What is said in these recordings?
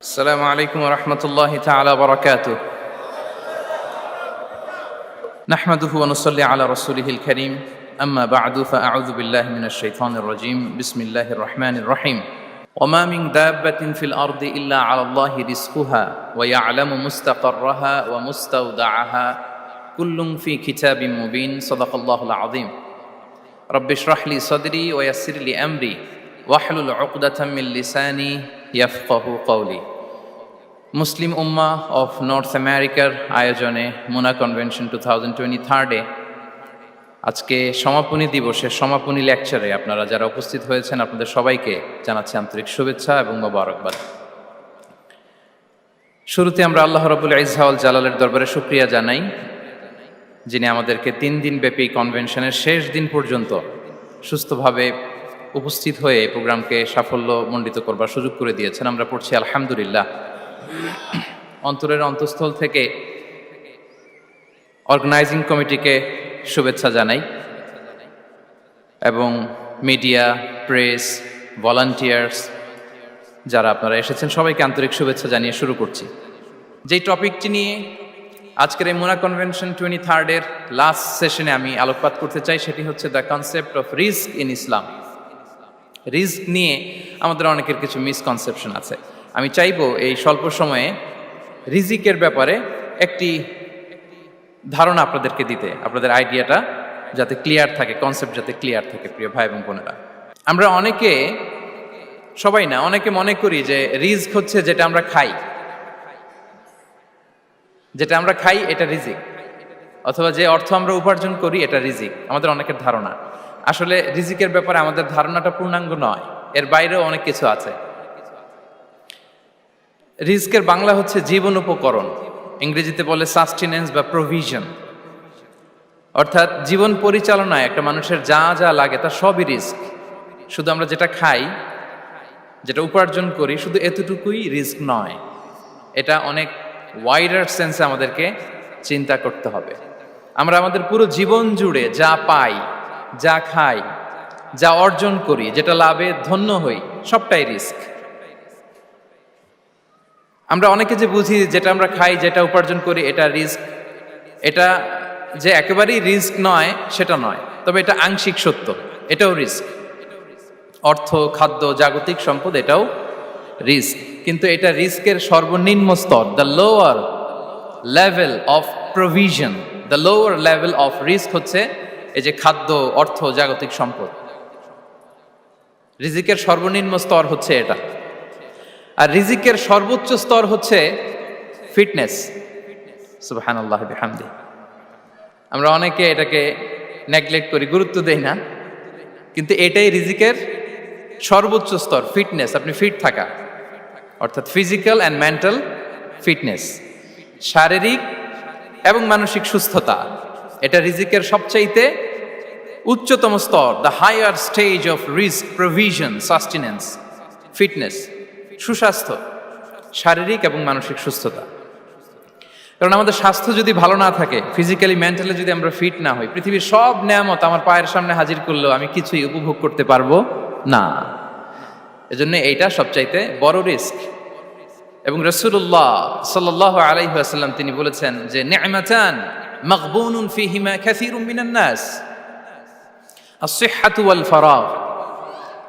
السلام عليكم ورحمة الله تعالى وبركاته. نحمده ونصلي على رسوله الكريم. أما بعد فأعوذ بالله من الشيطان الرجيم. بسم الله الرحمن الرحيم. وما من دابة في الأرض إلا على الله رزقها ويعلم مستقرها ومستودعها كل في كتاب مبين. صدق الله العظيم. رب اشرح لي صدري ويسر لي أمري واحلل عقدة من لساني يفقه قولي. Muslim Ummah of north আমেরিকার আয়োজনে মুনা convention 2023 আজকে সমাপনী দিবসের সমাপনী লেকচারে আপনারা যারা উপস্থিত হয়েছেন আপনাদের সবাইকে জানাচ্ছি আন্তরিক শুভেচ্ছা এবং মোবারকবাদ। শুরুতে আমরা আল্লাহ রাব্বুল ইজ্জা ওয়াল জালালের দরবারে শুকরিয়া জানাই, যিনি আমাদেরকে 3 দিন ব্যাপী কনভেনশনের শেষ দিন পর্যন্ত সুস্থভাবে উপস্থিত হয়ে এই প্রোগ্রামকে সাফল্যমণ্ডিত করবার সুযোগ করে দিয়েছেন। আমরা পড়ছি আলহামদুলিল্লাহ। অন্তরের অন্তঃস্থল থেকে অর্গানাইজিং কমিটিকে শুভেচ্ছা জানাই এবং মিডিয়া, প্রেস, ভলান্টিয়ার্স যারা আপনারা এসেছেন সবাইকে আন্তরিক শুভেচ্ছা জানিয়ে শুরু করছি। যেই টপিকটি নিয়ে আজকের এই মুনা কনভেনশন 23 লাস্ট সেশনে আমি আলোকপাত করতে চাই সেটি হচ্ছে the concept of risk in Islam. Risk নিয়ে আমাদের অনেকের কিছু মিসকনসেপশন আছে। আমি চাইবো এই স্বল্প সময়ে রিজিকের ব্যাপারে একটি ধারণা আপনাদেরকে দিতে, আপনাদের আইডিয়াটা যাতে ক্লিয়ার থাকে, কনসেপ্ট যাতে ক্লিয়ার থাকে। প্রিয় ভাই এবং বোনেরা, আমরা অনেকে, সবাই না, অনেকে মনে করি যে রিস্ক হচ্ছে যেটা আমরা খাই, এটা রিজিক, অথবা যে অর্থ আমরা উপার্জন করি এটা রিজিক। আমাদের অনেকের ধারণা। আসলে রিজিকের ব্যাপারে আমাদের ধারণাটা পূর্ণাঙ্গ নয়, এর বাইরেও অনেক কিছু আছে। রিস্কের বাংলা হচ্ছে জীবন উপকরণ, ইংরেজিতে বলে সাস্টেনেন্স বা প্রভিশন। অর্থাৎ জীবন পরিচালনায় একটা মানুষের যা যা লাগে তার সবই রিস্ক। শুধু আমরা যেটা খাই, যেটা উপার্জন করি, শুধু এতটুকুই রিস্ক নয়। এটা অনেক ওয়াইডার সেন্সে আমাদেরকে চিন্তা করতে হবে। আমরা আমাদের পুরো জীবন জুড়ে যা পাই, যা খাই, যা অর্জন করি, যেটা লাভে ধন্য হই, সবটাই রিস্ক। আমরা অনেকে যে বুঝি যেটা আমরা খাই, যেটা উপার্জন করি এটা রিস্ক, এটা যে একেবারেই রিস্ক নয় সেটা নয়, তবে এটা আংশিক সত্য, এটাও রিস্ক। অর্থ, খাদ্য, জাগতিক সম্পদ এটাও রিস্ক, কিন্তু এটা রিস্কের সর্বনিম্ন স্তর। The lower level of provision, the lower level of risk হচ্ছে এই যে খাদ্য, অর্থ, জাগতিক সম্পদ। রিজিকের সর্বনিম্ন স্তর হচ্ছে এটা। আর রিজিকের সর্বোচ্চ স্তর হচ্ছে ফিটনেস। সুবহানাল্লাহ বিহামদি। আমরা অনেকে এটাকে নেগলেক্ট করি, গুরুত্ব দেই না, কিন্তু এটাই রিজিকের সর্বোচ্চ স্তর, ফিটনেস। আপনি ফিট থাকা, অর্থাৎ ফিজিক্যাল অ্যান্ড মেন্টাল ফিটনেস, শারীরিক এবং মানসিক সুস্থতা, এটা রিজিকের সবচাইতে উচ্চতম স্তর। The higher stage of risk, provision, sustenance, fitness, সুস্বাস্থ্য, শারীরিক এবং মানসিক সুস্থতা। কারণ আমাদের স্বাস্থ্য যদি ভালো না থাকে, ফিজিক্যালি মেন্টালি যদি আমরা ফিট না হই, পৃথিবীর সব নেয়ামত আমার পায়ের সামনে হাজির করলেও আমি কিছুই উপভোগ করতে পারবো না। এজন্য এইটা সবচাইতে বড় রিস্ক। এবং রাসূলুল্লাহ সাল্লাল্লাহু আলাইহি ওয়াসাল্লাম তিনি বলেছেন যে নি'মাতান মাগবুনুন ফীহিমা কাসীরুম মিনান নাস, আস-সিহহাতু ওয়াল ফারাগ।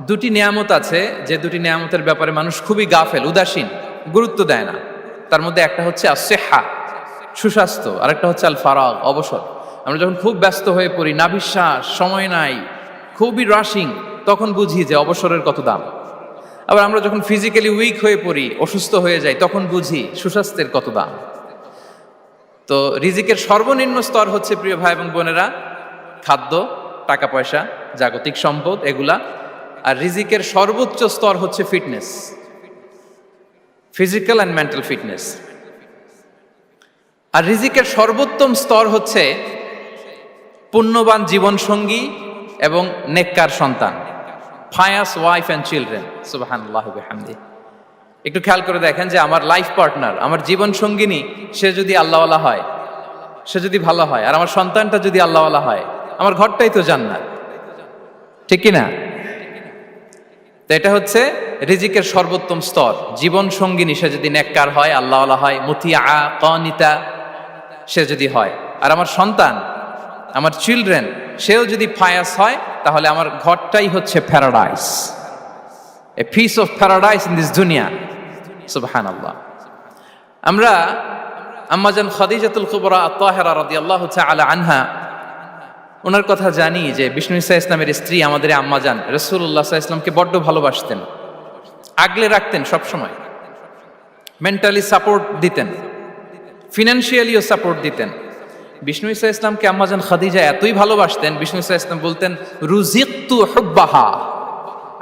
দুটি নিয়ামত আছে যে দুটি নিয়ামতের ব্যাপারে মানুষ খুবই গাফেল, উদাসীন, গুরুত্ব দেয় না। তার মধ্যে একটা হচ্ছে আস-সিহহা, সুস্বাস্থ্য, আর একটা হচ্ছে আল ফারাগ, অবসর। আমরা যখন খুব ব্যস্ত হয়ে পড়ি, নাভিশ্বাস, সময় নাই, খুবই রাশিং, তখন বুঝি যে অবসরের কত দাম। আবার আমরা যখন ফিজিক্যালি উইক হয়ে পড়ি, অসুস্থ হয়ে যাই, তখন বুঝি সুস্বাস্থ্যের কত দাম। তো রিজিকের সর্বনিম্ন স্তর হচ্ছে, প্রিয় ভাই এবং বোনেরা, খাদ্য, টাকা পয়সা, জাগতিক সম্পদ, এগুলা। আর রিজিকের সর্বোচ্চ স্তর হচ্ছে fitness, physical and mental fitness. আর রিজিকের সর্বোত্তম স্তর হচ্ছে পুণ্যবান জীবন সঙ্গী এবং নেককার সন্তান, ফায়াস ওয়াইফ অ্যান্ড চিলড্রেন। সুবহানাল্লাহ বিহামদি। একটু খেয়াল করে দেখেন যে আমার লাইফ পার্টনার, আমার জীবন সঙ্গিনী, সে যদি আল্লাহওয়ালা হয়, সে যদি ভালো হয়, আর আমার সন্তানটা যদি আল্লাহওয়ালা হয়, আমার ঘরটাই তো জান্নাত, ঠিক কি না? তো এটা হচ্ছে রিজিকের সর্বোত্তম স্তর। জীবন সঙ্গিনী সে যদি নেককার হয়, আল্লাহওয়ালা হয়, মুতিয়া কানিতা সে যদি হয়, আর আমার সন্তান, আমার চিলড্রেন, সেও যদি ফায়াস হয়, তাহলে আমার ঘরটাই হচ্ছে paradise, a piece of paradise in this দুনিয়া। সুবহানাল্লাহ। আমরা আম্মাজান খাদিজাতুল কুবরা আত-তাহেরা রাদিয়াল্লাহু তাআলা আনহা, ওনার কথা জানি যে বিষ্ণু ঈসা ইসলামের স্ত্রী আমাদের আম্মাজান রাসূলুল্লাহ সাল্লাল্লাহু আলাইহি ওয়াসাল্লামকে বড্ড ভালোবাসতেন, আগলে রাখতেন সবসময়, মেন্টালি সাপোর্ট দিতেন, ফিনান্সিয়ালিও সাপোর্ট দিতেন। বিষ্ণু ঈসা ইসলামকে আম্মাজান খাদিজা এতই ভালোবাসতেন, বিষ্ণু ঈসা ইসলাম বলতেন রুজিকতু হুব্বাহা,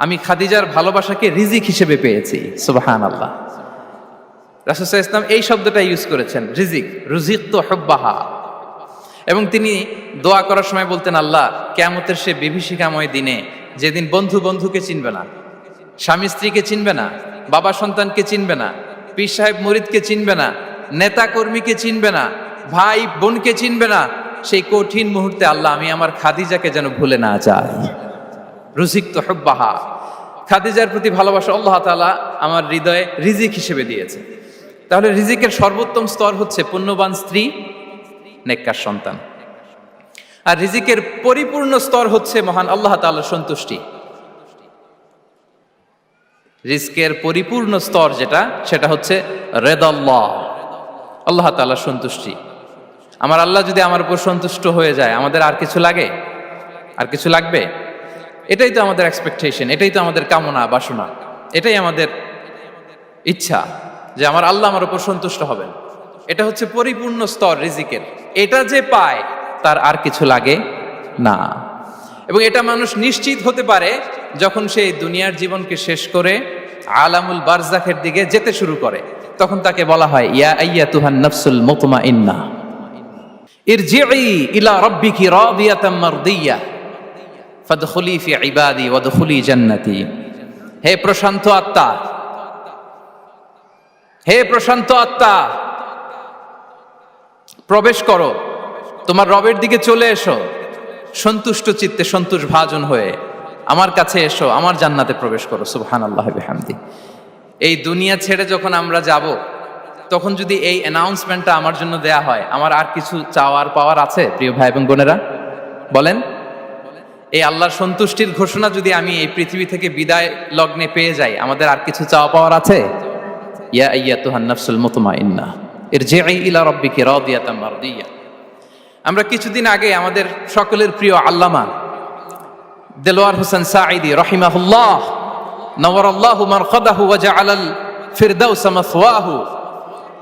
আমি খাদিজার ভালোবাসাকে রিজিক হিসেবে পেয়েছি। সুবহানাল্লাহ। রাসূল সাল্লাল্লাহু আলাইহি ওয়াসাল্লাম এই শব্দটা ইউজ করেছেন, রিজিক, রুজিকতু হুব্বাহা। এবং তিনি দোয়া করার সময় বলতেন, আল্লাহ কিয়ামতের সে বিভীষিকাময় দিনে, যেদিন বন্ধু বন্ধুকে চিনবে না, স্বামী স্ত্রীকে চিনবে না, বাবা সন্তানকে চিনবে না, পীর সাহেব মুরিদকে চিনবে না, নেতা কর্মীকে চিনবে না, ভাই বোনকে চিনবে না, সেই কঠিন মুহূর্তে আল্লাহ আমি আমার খাদিজাকে যেন ভুলে না যাই। রুজিকতু হুব্বাহা, খাদিজার প্রতি ভালোবাসা আল্লাহ তাআলা আমার হৃদয়ে রিজিক হিসেবে দিয়েছে। তাহলে রিজিকের সর্বোত্তম স্তর হচ্ছে পুণ্যবান স্ত্রী, নেককার সন্তান। আর রিজিকের পরিপূর্ণ স্তর হচ্ছে মহান আল্লাহ তাআলার সন্তুষ্টি। রিজকের পরিপূর্ণ স্তর যেটা, সেটা হচ্ছে রিদাল্লাহ, আল্লাহ তাআলার সন্তুষ্টি। আমার আল্লাহ যদি আমার উপর সন্তুষ্ট হয়ে যায়, আমাদের আর কিছু লাগে? আর কিছু লাগবে? এটাই তো আমাদের এক্সপেকটেশন, এটাই তো আমাদের কামনা বাসনা, এটাই আমাদের ইচ্ছা যে আমার আল্লাহ আমার উপর সন্তুষ্ট হবেন। এটা হচ্ছে পরিপূর্ণ স্তর রিজিকের। এটা যে পায় তার আর কিছু লাগে না। এবং এটা মানুষ নিশ্চিত হতে পারে যখন সে দুনিয়ার জীবনকে শেষ করে আলামুল বারজাখের দিকে যেতে শুরু করে। তখন তাকে বলা হয় ইয়া আইয়াতুহান নাফসুল মুতমাইন্নাহ ইরজিই ইলা রাব্বিকি রাদিয়াতাম মারদিয়াহ ফাদখুলি ফি ইবাদি ওয়াদখুলি জান্নাতি। হে প্রশান্ত আত্মা, হে প্রশান্ত আত্মা, প্রবেশ করো, তোমার রবের দিকে চলে এসো, সন্তুষ্ট চিত্তে সন্তোষ ভাজন হয়ে আমার কাছে এসো, আমার জান্নাতে প্রবেশ করো। সুবহানাল্লাহি ওয়া বিহামদি। এই দুনিয়া ছেড়ে যখন আমরা যাব, তখন যদি এই অ্যানাউন্সমেন্টটা আমার জন্য দেয়া হয়, আমার আর কিছু চাওয়ার পাওয়ার আছে? প্রিয় ভাই এবং বোনেরা বলেন, এই আল্লাহর সন্তুষ্টির ঘোষণা যদি আমি এই পৃথিবী থেকে বিদায় লগ্নে পেয়ে যাই, আমাদের আর কিছু চাওয়া পাওয়ার আছে? ইয়া আইয়াতুহান নাফসুল মুতমাইন্নাহ ইরজিই ইলা রাব্বিকি রাদিয়াতাম মারদিয়াহ। আমরা কিছুদিন আগে আমাদের সকলের প্রিয় আল্লামা দেলোয়ার হোসেন সাঈদী রাহিমাহুল্লাহ নওয়ারাল্লাহু মারকাদাহু ওয়া জাআলাল ফিরদাউসা মাসওয়াহু,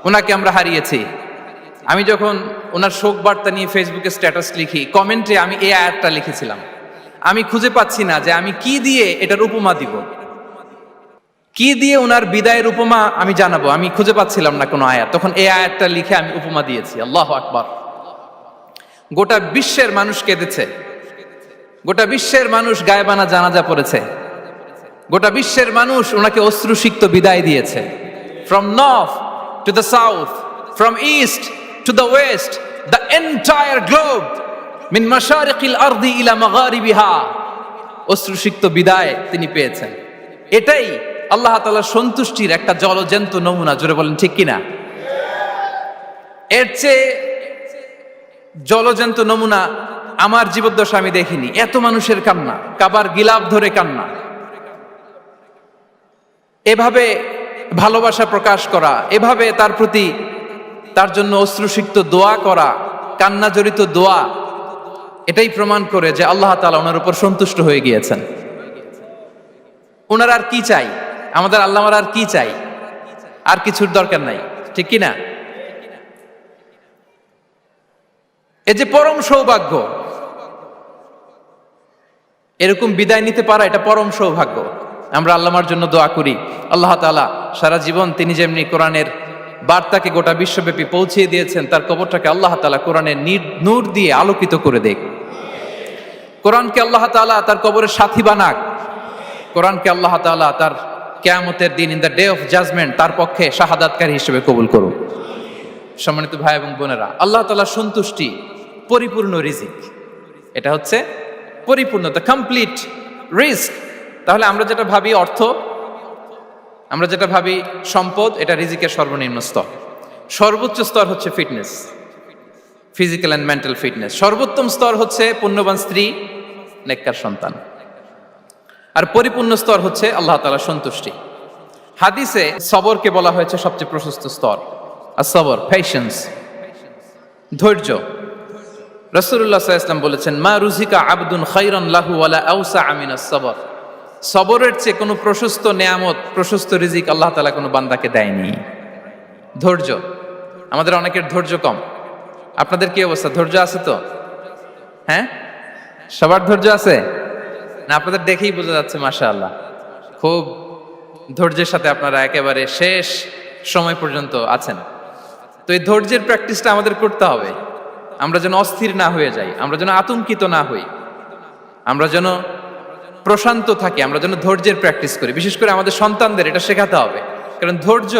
ওনাকে আমরা হারিয়েছি। আমি যখন ওনার শোক বার্তা নিয়ে ফেসবুকে স্ট্যাটাস লিখি, কমেন্টে আমি এই আয়াতটা লিখেছিলাম। আমি খুঁজে পাচ্ছি না যে আমি কি দিয়ে এটার উপমা দিব, কি দিয়ে ওনার বিদায়ের উপমা আমি জানাবো। আমি খুঁজে পাচ্ছিলাম না কোনো আয়াত। তখন এই আয়াতটা লিখে আমি উপমা দিয়েছি। আল্লাহু আকবার। গোটা বিশ্বের মানুষ কেঁদেছে, গোটা বিশ্বের মানুষ গায়েবানা জানাজা পড়েছে, গোটা বিশ্বের মানুষ ওনাকে অশ্রুসিক্ত বিদায় দিয়েছে। From north to the south, from east to the west, the entire globe, মিন মাশারিকিল আরদি ইলা মাগারিবিহা, অশ্রুসিক্ত বিদায় তিনি পেয়েছেন। এটাই আল্লাহ তাআলার সন্তুষ্টির একটা জলজ্যান্ত নমুনা। জোরে বলেন ঠিক কিনা? এর চেয়ে জলজ্যান্ত নমুনা আমার জীবদ্দশা আমি দেখিনি। এত মানুষের কান্না, কাবার গিলাফ ধরে কান্না, এভাবে ভালোবাসা প্রকাশ করা, এভাবে তার প্রতি তার জন্য অশ্রুসিক্ত দোয়া করা, কান্না জড়িত দোয়া, এটাই প্রমাণ করে যে আল্লাহ তাআলা ওনার উপর সন্তুষ্ট হয়ে গিয়েছেন। ওনার আর কি চাই? আমাদের আল্লাহর আর কি চাই? আর কিছুর দরকার নাই, ঠিক কিনা? এ যে পরম সৌভাগ্য, এরকম বিদায় নিতে পারা এটা পরম সৌভাগ্য। আমরা আল্লাহর জন্য দোয়া করি, আল্লাহ তাআলা সারা জীবন তিনি যেমনি কোরআনের বার্তাকে গোটা বিশ্বব্যাপী পৌঁছিয়ে দিয়েছেন, তার কবরটাকে আল্লাহ তাআলা কোরআনের নূর দিয়ে আলোকিত করে দেখ। কোরআনকে আল্লাহ তাআলা তার কবরের সাথী বানাক। কোরআনকে আল্লাহ তাআলা তার কিয়ামতের দিন, in the day of judgement, তার পক্ষে শাহাদাতকারী হিসেবে কবুল করুন। সম্মানিত ভাই এবং বোনেরা, আল্লাহ তাআলার সন্তুষ্টি পরিপূর্ণ রিজিক। এটা হচ্ছে পরিপূর্ণ, দ্য কমপ্লিট রিস্ক তাহলে আমরা যেটা ভাবি অর্থ, আমরা যেটা ভাবি সম্পদ, এটা রিজিকের সর্বনিম্ন স্তর। সর্বোচ্চ স্তর হচ্ছে fitness, physical and mental fitness. সর্বোত্তম স্তর হচ্ছে পুণ্যবান স্ত্রী, নেককার সন্তান। আর পরিপূর্ণ স্তর হচ্ছে আল্লাহ তাআলার সন্তুষ্টি। হাদিসে সবরকে বলা হয়েছে সবচেয়ে প্রশস্ত স্তর। আর সবর, পেশেন্স, ধৈর্য। রাসূলুল্লাহ সাল্লাল্লাহু আলাইহি ওয়াসাল্লাম বলেছেন, মা রুজিকা আবদুন খায়রান লাহু ওয়ালা আওসা মিনাস সবর। সবরের চেয়ে কোনো প্রশস্ত নেয়ামত, প্রশস্ত রিজিক আল্লাহ তাআলা কোনো বান্দাকে দেয়নি। ধৈর্য, আমাদের অনেকের ধৈর্য কম। আপনাদের কি অবস্থা, ধৈর্য আছে তো? হ্যাঁ, সবার ধৈর্য আছে না? আপনাদের দেখেই বোঝা যাচ্ছে মাশাআল্লাহ, খুব ধৈর্যের সাথে আপনারা একেবারে শেষ সময় পর্যন্ত আছেন। তো এই ধৈর্যের প্র্যাকটিসটা আমাদের করতে হবে। আমরা যেন অস্থির না হয়ে যাই, আমরা যেন আতঙ্কিত না হই, আমরা যেন প্রশান্ত থাকি, আমরা যেন ধৈর্যের প্র্যাকটিস করি। বিশেষ করে আমাদের সন্তানদের এটা শেখাতে হবে। কারণ ধৈর্য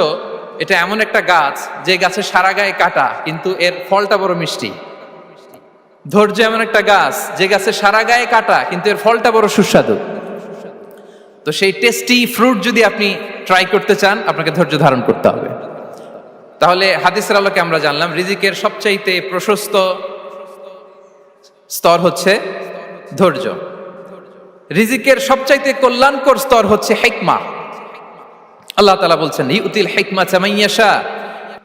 এটা এমন একটা গাছ, যে গাছে সারা গায়ে কাটা কিন্তু এর ফলটা বড় মিষ্টি। ধৈর্য এমন একটা গাছ, যে গাছে সারা গায়ে কাটা কিন্তু এর ফলটা বড় সুস্বাদু। তো সেই টেস্টি ফ্রুট যদি আপনি ট্রাই করতে চান, আপনাকে ধৈর্য ধারণ করতে হবে। তাহলে হাদিসের আলোকে আমরা জানলাম রিজিকের সবচাইতে প্রশস্ত স্তর হচ্ছে ধৈর্য। রিজিকের সবচাইতে কল্যাণকর স্তর হচ্ছে হিকমা। আল্লাহ তাআলা বলছেন, ইউতিল হিকমাতা মান ইয়াশা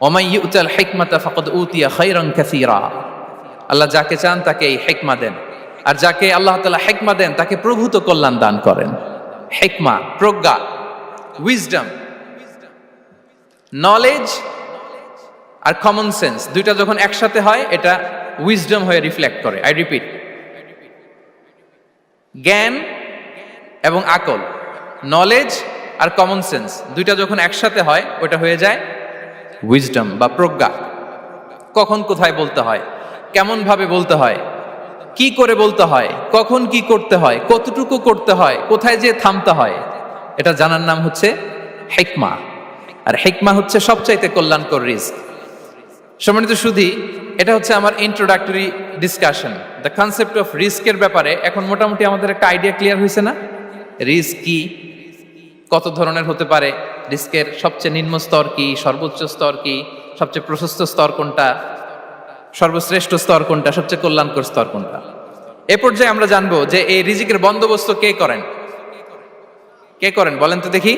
ওয়া মান ইউতাল হিকমাতা ফাকাদ উতিয়া খায়রান কাসীরা। আল্লাহ যাকে চান তাকে এই হিকমা দেন, আর যাকে আল্লাহ তাআলা হিকমা দেন তাকে প্রভূত কল্যাণ দান করেন। হিকমা, প্রজ্ঞা, উইজডম, নলেজ আর কমন সেন্স, দুইটা যখন একসাথে হয় এটা উইজডম হয়ে রিফ্লেক্ট করে। আই রিপিট, জ্ঞান এবং আকল, নলেজ আর কমন সেন্স, দুইটা যখন একসাথে হয় ওটা হয়ে যায় উইজডম বা প্রজ্ঞা। কখন কোথায় বলতে হয়, কেমন ভাবে বলতে হয়, কি করে বলতে হয়, কখন কি করতে হয়, কতটুকু করতে হয়, কোথায় যে থামতে হয়, এটা জানার নাম হচ্ছে হিকমা। আর হিকমা হচ্ছে সবচাইতে কল্যাণকর রিস্ক। সম্মানিত সুধী, এটা হচ্ছে আমার introductory discussion. The concept of রিস্কের ব্যাপারে এখন মোটামুটি আমাদের একটা আইডিয়া ক্লিয়ার হয়েছে না? রিস্ক কি, কত ধরনের হতে পারে, রিস্কের সবচেয়ে নিম্ন স্তর কি, সর্বোচ্চ স্তর কি, সবচেয়ে প্রশস্ত স্তর কোনটা, সর্বশ্রেষ্ঠ স্তর কোনটা, সবচেয়ে কল্যাণকর স্তর কোনটা। এ পর্যায়ে আমরা জানবো যে এই রিজিকের বন্দোবস্ত কে করেন। কে করেন বলেন তো দেখি?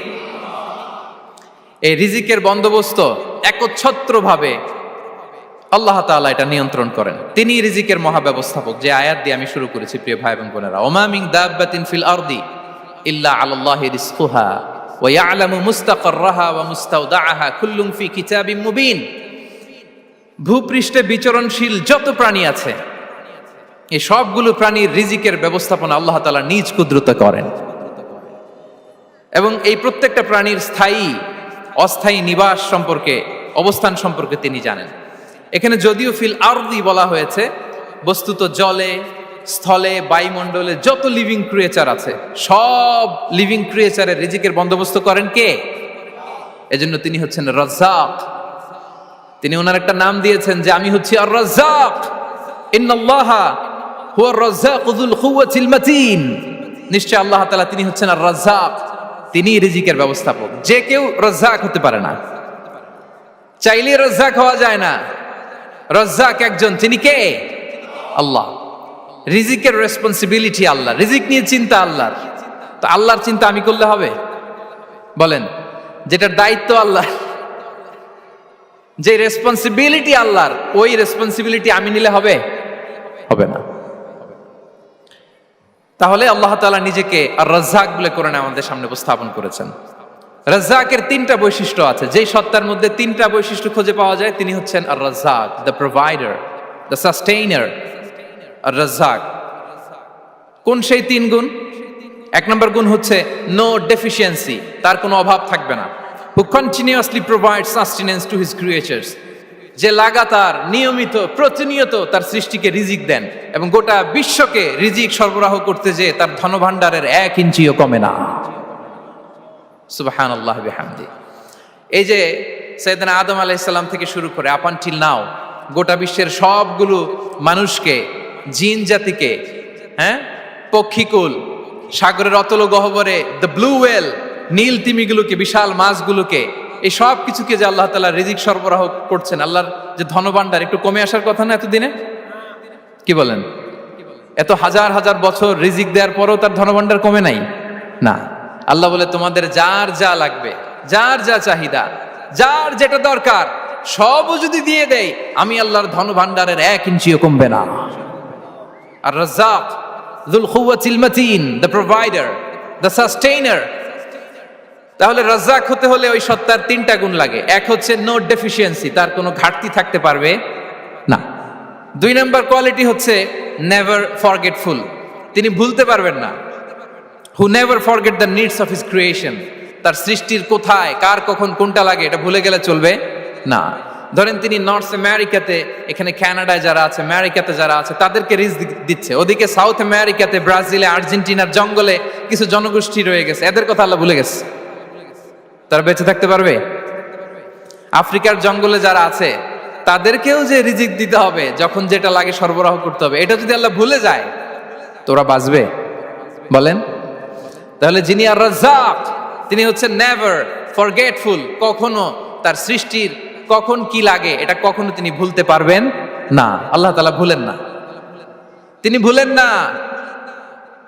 এই রিজিকের বন্দোবস্ত একচ্ছত্রভাবে আল্লাহ তাআলা এটা নিয়ন্ত্রণ করেন। তিনি রিজিকের মহাব্যবস্থাপক। যে আয়াত দিয়ে আমি শুরু করেছি প্রিয় ভাই এবং বোনেরা, ওমা মিন দাব্বাতিন ফিল আরদি ইল্লা আলাল্লাহি রিজকুহা ওয়া ইয়ালামু মুস্তাকাররাহা ওয়া মুস্তাওদাআহা কুল্লুন ফি কিতাবিম মুবিন। ভূপৃষ্ঠে বিচরণশীল যত প্রাণী আছে, এই সবগুলো প্রাণীর রিজিকের ব্যবস্থাপনা আল্লাহ তাআলা নিজ কুদরতে করেন। এবং এই প্রত্যেকটা প্রাণীর স্থায়ী অস্থায়ী নিবাস সম্পর্কে, অবস্থান সম্পর্কে তিনি জানেন। এখানে যদিও ফিল আরদি বলা হয়েছে, বস্তুত জলে, স্থলে, বায়ুমণ্ডলে যত লিভিং ক্রিয়েচার আছে, সব লিভিং ক্রিয়েচারের রিজিকের বন্দোবস্ত করেন কে? এজন্য তিনি হচ্ছেন রাজ্জাক। তিনি ওনার একটা নাম দিয়েছেন যে আমি হচ্ছি আর রাজ্জাক, ইন্নাল্লাহা হুয়ার রাজ্জাকু যুল কুওয়াতিল মাতিন। নিশ্চয় আল্লাহ তাআলা তিনি হচ্ছেন আর রাজ্জাক, তিনি রিজিকের ব্যবস্থাপক। যে কেউ রাজ্জাক হতে পারে না, চাইলে রাজ্জাক হওয়া যায় না। রাজ্জাক একজন, তিনি কে? আল্লাহ। রিজিকের রেসপন্সিবিলিটি আল্লাহ, রিজিক নিয়ে চিন্তা আল্লাহর। তো আল্লাহর চিন্তা আমি করলে হবে? বলেন, যেটার দায়িত্ব আল্লাহ, যে রেসপন্সিবিলিটি আল্লাহর, ওই রেসপন্সিবিলিটি আমি নিলে হবে? হবে না। তাহলে আল্লাহ তাআলা নিজেকে আর রাজ্জাক বলে কোরআনে আমাদের সামনে উপস্থাপন করেছেন। রাজ্জাকের তিনটা বৈশিষ্ট্য আছে। যেই সত্তার মধ্যে তিনটা বৈশিষ্ট্য খুঁজে পাওয়া যায়, তিনি হচ্ছেন আর রাজ্জাক, দ্য প্রোভাইডার, দ্য সাস্টেইনার। আর রাজ্জাক কোন সেই তিন গুণ? এক নম্বর গুণ হচ্ছে নো ডেফিসিয়েন্সি, তার কোনো অভাব থাকবে না। হু continuously provide sustenance to his creatures, যে লাগাতার, নিয়মিত, প্রতিনিয়ত তার সৃষ্টিকে রিজিক দেন এবং গোটা বিশ্বকে রিজিক সরবরাহ করতে যে তার ধনভাণ্ডারের 1 ইঞ্চিও কমে না। সুবহানাল্লাহ বিহামদি। এই যে সাইয়েদনা আদম আলাইহিস সালাম থেকে শুরু করে আপ আনটিল নাও গোটা বিশ্বের সবগুলো মানুষকে, জিন জাতিকে, পক্ষীকুল, সাগরের অতল গহ্বরে দ্য ব্লু ওয়েল, নীল তিমিগুলোকে, বিশাল মাছগুলোকে, এই সব কিছুকে যে আল্লাহ তাআলা রিজিক সরবরাহ করছেন, আল্লাহর যে ধনভাণ্ডার একটু কমে আসার কথা না এতদিনে? কি বলেন? এত হাজার হাজার বছর রিজিক দেওয়ার পরেও তার ধনভাণ্ডার কমে নাই? না। আল্লাহ বলে তোমাদের যার যা লাগবে, যার যা চাহিদা, যার যেটা দরকার সবও যদি দিয়ে দেয়, আমি আল্লাহর ধনভাণ্ডারের 1 ইঞ্চিও কমবে না। আর Razzak যুল কুওয়াতিল মাতিন, the provider, the sustainer. তাহলে রাজ্জাক হতে হলে ওই সত্তার 3টা গুণ লাগে। এক হচ্ছে নো ডেফিসিয়েন্সি, তার কোনো ঘাটতি থাকতে পারবে না। 2 নম্বর কোয়ালিটি হচ্ছে নেভার ফরগেটফুল, তিনি ভুলতে পারবেন না। Who never forget the needs of his creation, তার সৃষ্টির কোথায় কার কখন কোনটা লাগে এটা ভুলে গেলে চলবে না। ধরেন তিনি নর্থ আমেরিকাতে, এখানে কানাডায় যারা আছে, আমেরিকাতে যারা আছে, তাদেরকে রিস্ক দিচ্ছে। ওদিকে সাউথ আমেরিকাতে, ব্রাজিলে, আর্জেন্টিনার জঙ্গলে কিছু জনগোষ্ঠী রয়ে গেছে, এদের কথা আল্লাহ ভুলে গেছে। তারা বেঁচে থাকতে পারবে? আফ্রিকার জঙ্গলে যারা আছে তাদেরকেও যে রিজিক দিতে হবে, যখন যেটা লাগে সরবরাহ করতে হবে, এটা যদি আল্লাহ ভুলে যায় তোরা বাঁচবে? বলেন। তাহলে যিনি আর রাজ্জাক, তিনি হচ্ছেন নেভার ফরগেটফুল, কখনো তার সৃষ্টির কখন কি লাগে এটা কখনো তিনি ভুলতে পারবেন না। আল্লাহ তাআলা ভুলেন না, তিনি ভুলেন না,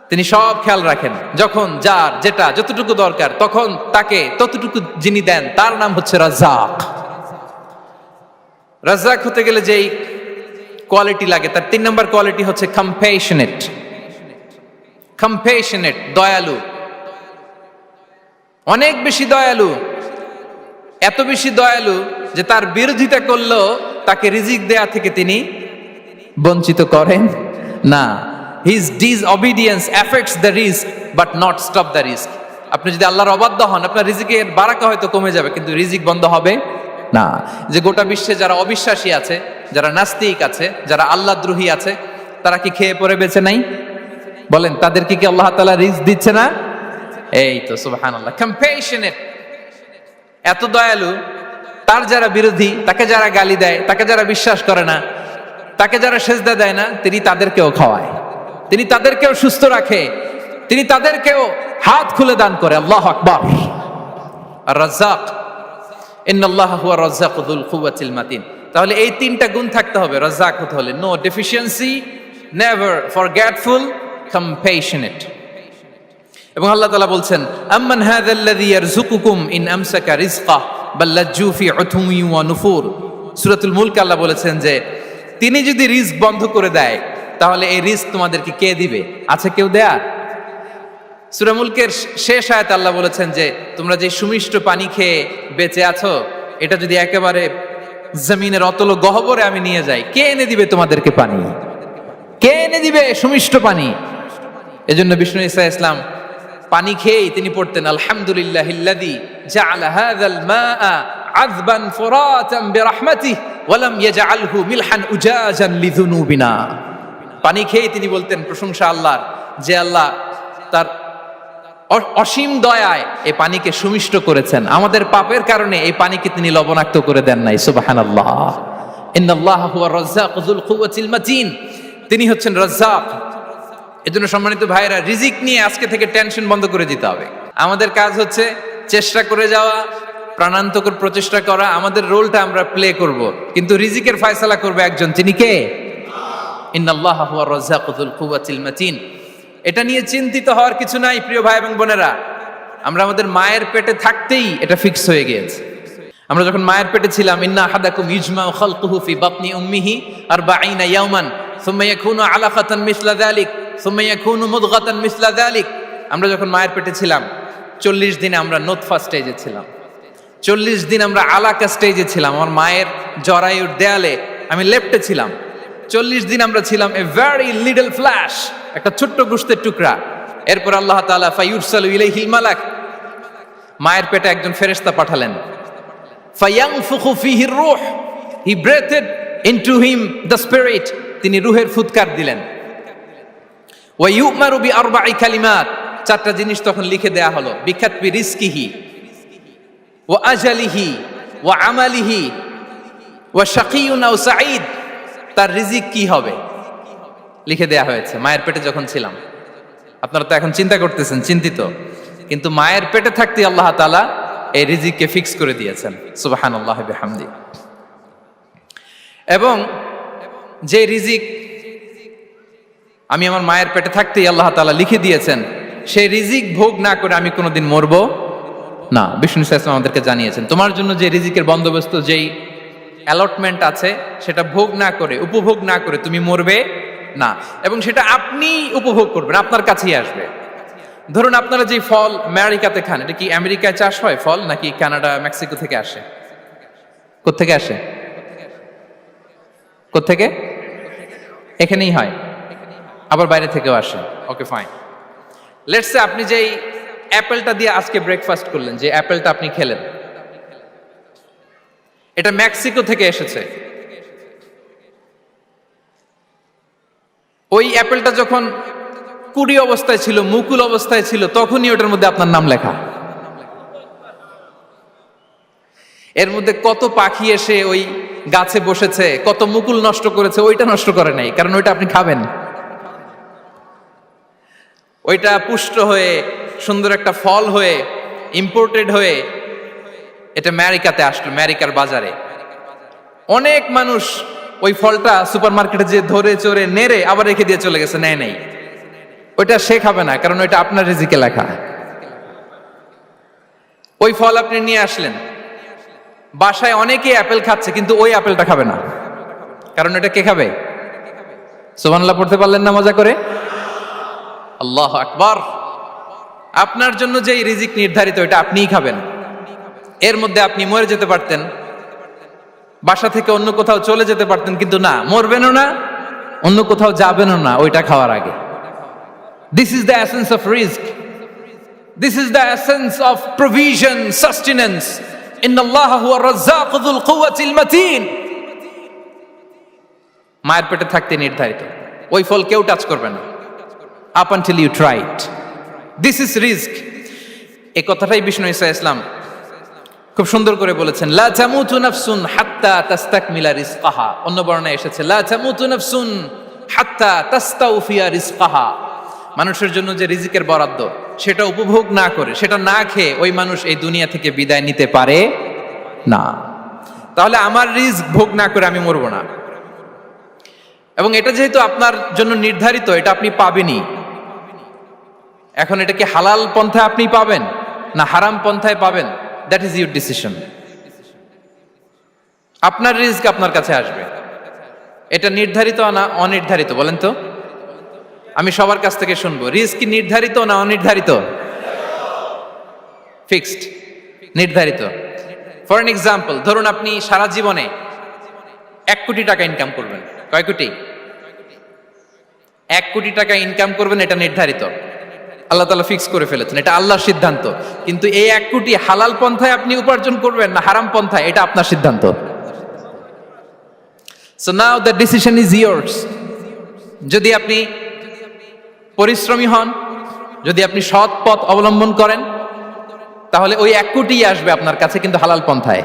তিনি সব খেয়াল রাখেন। যখন যার যেটা যতটুকু দরকার তখন তাকে ততটুকু যিনি দেন তার নাম হচ্ছে রাজ্জাক। রাজ্জাক হতে গেলে যেই কোয়ালিটি লাগে তার 3 নম্বর কোয়ালিটি হচ্ছে কম্প্যাশনেট। কম্প্যাশনেট, দয়ালু, অনেক বেশি দয়ালু। এত বেশি দয়ালু যে তার বিরোধিতা করলেও তাকে রিজিক দেয়া থেকে তিনি বঞ্চিত করেন না। His disobedience affects the risk but not stop the risk. আপনি যদি আল্লাহর অবাধ্য হন, আপনার রিজিকের বারাকা হয়তো কমে যাবে, কিন্তু রিজিক বন্ধ হবে না। যে গোটা বিশ্বে যারা অবিশ্বাসী আছে, যারা নাস্তিক আছে, যারা আল্লাহদ্রোহী আছে, তারা কি খেয়ে পরে বেঁচে নাই? বলেন, তাদেরকে কি আল্লাহ তাআলা রিজিক দিচ্ছে না? এই তো সুবহানাল্লাহ। কম্প্যাশনেট, এত দয়ালু, তার যারা বিরোধী, তাকে যারা গালি দেয়, তাকে যারা বিশ্বাস করে না, তাকে যারা সেজদা দেয় না, তিনি তাদেরকেও খাওয়ায়, তিনি তাদেরকেও সুস্থ রাখে, তিনি তাদেরকেও হাত খুলে দান করে। আল্লাহু আকবার। আর রাজ্জাক, ইন্নাল্লাহা হুয়া রাজ্জাকু যুল কুওয়াতিল মাতিন। তাহলে এই 3টা গুণ থাকতে হবে রাজ্জাক হতে হলে। No deficiency, never forgetful, compassionate. এবং আল্লাহ তাআলা বলছেন, আম্মান হাযাল্লাযী ইয়ারযুকুকুম ইন আমসাকা রিজকাহ বাল লাজ্জু ফি উতুমি ওয়া নুফুর। সূরাতুল মুলক আল্লাহ বলেছেন যে তিনি যদি রিজক বন্ধ করে দেয় তাহলে এই রিজক তোমাদেরকে কে দিবে? আছে কেউ দেয়া? সূরা মুলকের শেষ আয়াতে আল্লাহ বলেছেন যে তোমরা যে সুমিষ্ট পানি খেয়ে বেঁচে আছো, এটা যদি একেবারে জমিনের অতল গহ্বরে আমি নিয়ে যাই, কে এনে দিবে তোমাদেরকে পানি? কে এনে দিবে সুমিষ্ট পানি? এজন্য বিষ্ণু ঈসা ইসলাম পানি খেয়েই তিনি পড়তেন, আলহামদুলিল্লাহিল্লাযী জাআলা হাযাল মাআ আযবান ফুরাতান বিরাহমাতিহি ওয়া লাম ইয়াজআলহু মিলহান উজাজান লিযুনুবিনা। পানি খেয়েই তিনি বলতেন প্রশংসা আল্লাহর, যে আল্লাহ তার অসীম দয়ায় এই পানিকে সুমিষ্ট করেছেন, আমাদের পাপের কারণে এই পানিকে তিনি লবণাক্ত করে দেন নাই। সুবহানাল্লাহ। ইন্নাল্লাহা হুয়া রাজ্জাকু যুল কুওয়াতিল মাতিন, তিনি হচ্ছেন রাজ্জাক। এজন্য সম্মানিত ভাইরা, রিজিক নিয়ে আজকে থেকে টেনশন বন্ধ করে দিতে হবে। আমাদের কাজ হচ্ছে চেষ্টা করে যাওয়া, প্রাণান্তকর প্রচেষ্টা করা, আমাদের রোলটা আমরা প্লে করব, কিন্তু রিজিকের ফয়সালা করবে একজন, তিনি কে? ইন্নাল্লাহা হুয়া রাজ্জাকু যুল কুওয়াতিল মাতিন। এটা নিয়ে চিন্তিত হওয়ার কিছু নাই প্রিয় ভাই এবং বোনেরা। আমরা আমাদের মায়ের পেটে থাকতেই এটা ফিক্স হয়ে গিয়েছে। আমরা যখন মায়ের পেটে ছিলাম, ইন্না আহাদাকুম ইজমাউ খালকুহু ফি বাতনি উম্মিহি 40 ইয়াওমান সুম্মা ইয়াকুনু আলাকাতান মিসলা যালিক সুম্মা ইয়াকুনু মুদগাতান মিসলা যালিক। আমরা যখন মায়ের পেটে ছিলাম 40 দিন আমরা নুতফা স্টেজে ছিলাম, 40 দিন আমরা আলাকা স্টেজে ছিলাম। আমার মায়ের জরায়ুর দেয়ালে আমি লেপ্টে ছিলাম। 40 দিন আমরা ছিলাম এ ভেরি লিটল ফ্ল্যাশ, একটা ছোট্ট গোশতের টুকরা। এরপর আল্লাহ তাআলা ফায়ুরসালু ইলাইহিল মালাক, মায়ের পেটে একজন ফেরেশতা পাঠালেন। ফায়ানফুখু ফিহির রূহ, he breathed into him the spirit, তিনি রূহের ফুৎকার দিলেন। ওয়া ইউমারু বিআরবা'i কালিমাত, 4টা জিনিস তখন লিখে দেয়া হলো। বিকাতবি রিজকিহি ওয়া আজালিহি ওয়া আমালিহি ওয়া শাকিয়ুন আও সাঈদ, তার রিজিক কি হবে লিখে দেয়া হয়েছে মায়ের পেটে যখন ছিলাম। আপনারা তো এখন চিন্তা করতেছেন, চিন্তিত, কিন্তু মায়ের পেটে থাকতে আল্লাহ তাআলা এই রিজিককে ফিক্স করে দিয়েছেন। সুবহানাল্লাহ বিহামদি। এবং যে রিজিক আমি আমার মায়ের পেটে থাকতেই আল্লাহ তাআলা লিখে দিয়েছেন, সেই রিজিক ভোগ না করে আমি কোনোদিন মরবো না। বিষ্ণু ইসলাম আমাদেরকে জানিয়েছেন, তোমার জন্য যে রিজিকের বন্দোবস্ত, যেই অ্যালটমেন্ট আছে, সেটা ভোগ না করে, উপভোগ না করে তুমি মরবে না, এবং সেটা আপনি উপভোগ করবেন, আপনার কাছেই আসবে। ধরুন আপনারা যে ফল আমেরিকাতে খান, এটা কি আমেরিকায় চাষ হয় ফল, নাকি কানাডা মেক্সিকো থেকে আসে? কোত্থেকে আসে? কোত্থেকে? এখানেই হয়, আবার বাইরে থেকেও আসে। Okay fine. লেটস সে আপনি যেই অ্যাপেলটা দিয়ে আজকে ব্রেকফাস্ট করলেন, যে অ্যাপেলটা আপনি খেলেন, এটা মেক্সিকো থেকে এসেছে। ওই অ্যাপেলটা যখন কুড়ি অবস্থায় ছিল, মুকুল অবস্থায় ছিল, তখনই ওটার মধ্যে আপনার নাম লেখা। এর মধ্যে কত পাখি এসে ওই গাছে বসেছে, কত মুকুল নষ্ট করেছে, ওইটা নষ্ট করে নাই, কারণ ওইটা আপনি খাবেন। ওইটা পুষ্ট হয়ে সুন্দর একটা ফল হয়ে ইম্পোর্টেড হয়ে এটা আমেরিকাতে আসলো, আমেরিকার বাজারে। অনেক মানুষ ওই ফলটা সুপার মার্কেটে যে ধরে চড়ে নেড়ে আবার রেখে দিয়ে চলে গেছে, নেয় নেই। ওইটা সে খাবে না, কারণ ওইটা আপনার রিজিকে লেখা। ওই ফল আপনি নিয়ে আসলেন, বাসায় অনেকে অ্যাপেল খাচ্ছে, কিন্তু ওই অ্যাপেলটা খাবে না, কারণ এটা কে খাবে? সুবহানাল্লাহ পড়তে পারলেন না মজা করে? আল্লাহু আকবার। আপনার জন্য যেই রিজিক নির্ধারিত, এটা আপনিই খাবেন। এর মধ্যে আপনি মরে যেতে পারতেন, বাসা থেকে অন্য কোথাও চলে যেতে পারতেন, কিন্তু না, মরবেনও না, অন্য কোথাও যাবেনও না ওইটা খাওয়ার আগে। This is the essence of risk, this is the essence of provision, sustenance. ইন্নাল্লাহা হুয়া রাজ্জাকু যুল কুওয়াতিল মাতিন। মায়ের পেটে থাকতে নির্ধারিত, ওই ফল কেউ টাচ করবে না up until you try it. This is risk. এই কথাটাই বিষ্ণু ঈসা ইসলাম খুব সুন্দর করে বলেছেন, লা তামুতু নাফসুন হাত্তা তাস্তাকমিলা রিজকাহা। অন্য বর্ণনায় এসেছে লা তামুতু নাফসুন হাত্তা তাস্তাউফিয়া রিজকাহা। মানুষের জন্য যে রিজিকের বরাদ্দ, সেটা উপভোগ না করে, সেটা না খেয়ে ওই মানুষ এই দুনিয়া থেকে বিদায় নিতে পারে না। তাহলে আমার রিস্ক ভোগ না করে আমি মরবো না, এবং এটা যেহেতু আপনার জন্য নির্ধারিত, এটা আপনি পাবেনই। এখন এটা কি হালাল পন্থায় আপনি পাবেন না হারাম পন্থায় পাবেন, দ্যাট ইজ ইউর ডিসিশন। আপনার রিস্ক আপনার কাছে আসবে। এটা নির্ধারিত না অনির্ধারিত বলেন তো? আমি সবার কাছ থেকে শুনবো, রিস্ক কি নির্ধারিত না অনির্ধারিত? ফিক্সড, নির্ধারিত। ফর এন এক্সাম্পল, ধরুন আপনি সারা জীবনে 1 কোটি টাকা ইনকাম করবেন। কয় কোটি? 1 কোটি টাকা ইনকাম করবেন, এটা নির্ধারিত, আল্লাহ তাআলা ফিক্স করে ফেলেছেন, এটা আল্লাহর সিদ্ধান্ত। কিন্তু এই 1 কোটি হালাল পন্থায় আপনি উপার্জন করবেন না হারাম পন্থায়, এটা আপনার সিদ্ধান্ত। So now the decision is years. যদি আপনি পরিশ্রমী হন, যদি আপনি সৎ পথ অবলম্বন করেন, তাহলে ওই 1 কোটি আসবে আপনার কাছে, কিন্তু হালাল পন্থায়।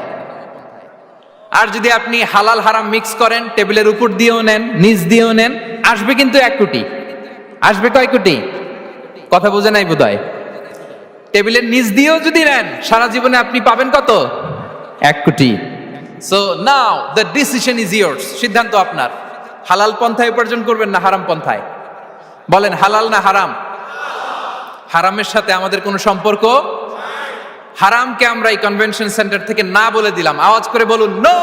আর যদি আপনি হালাল হারাম মিক্স করেন, টেবিলের উপর দিয়েও নেন, নিচ দিয়েও নেন, আসবে কিন্তু 1 কোটি। আসবে কয় কোটি? কথা বোঝে নাই বোধহয়। টেবিলের নিচ দিয়েও যদি নেন, সারা জীবনে আপনি পাবেন কত? 1 কোটি। So now the decision is years. সিদ্ধান্ত আপনার। হালাল পন্থায় উপার্জন করবেন না হারাম পন্থায়? বলেন, হালাল না হারাম? হারামের সাথে আমাদের কোনো সম্পর্ক? হারামকে আমরা এই কনভেনশন সেন্টার থেকে না বলে দিলাম, আওয়াজ করে বলুন নো।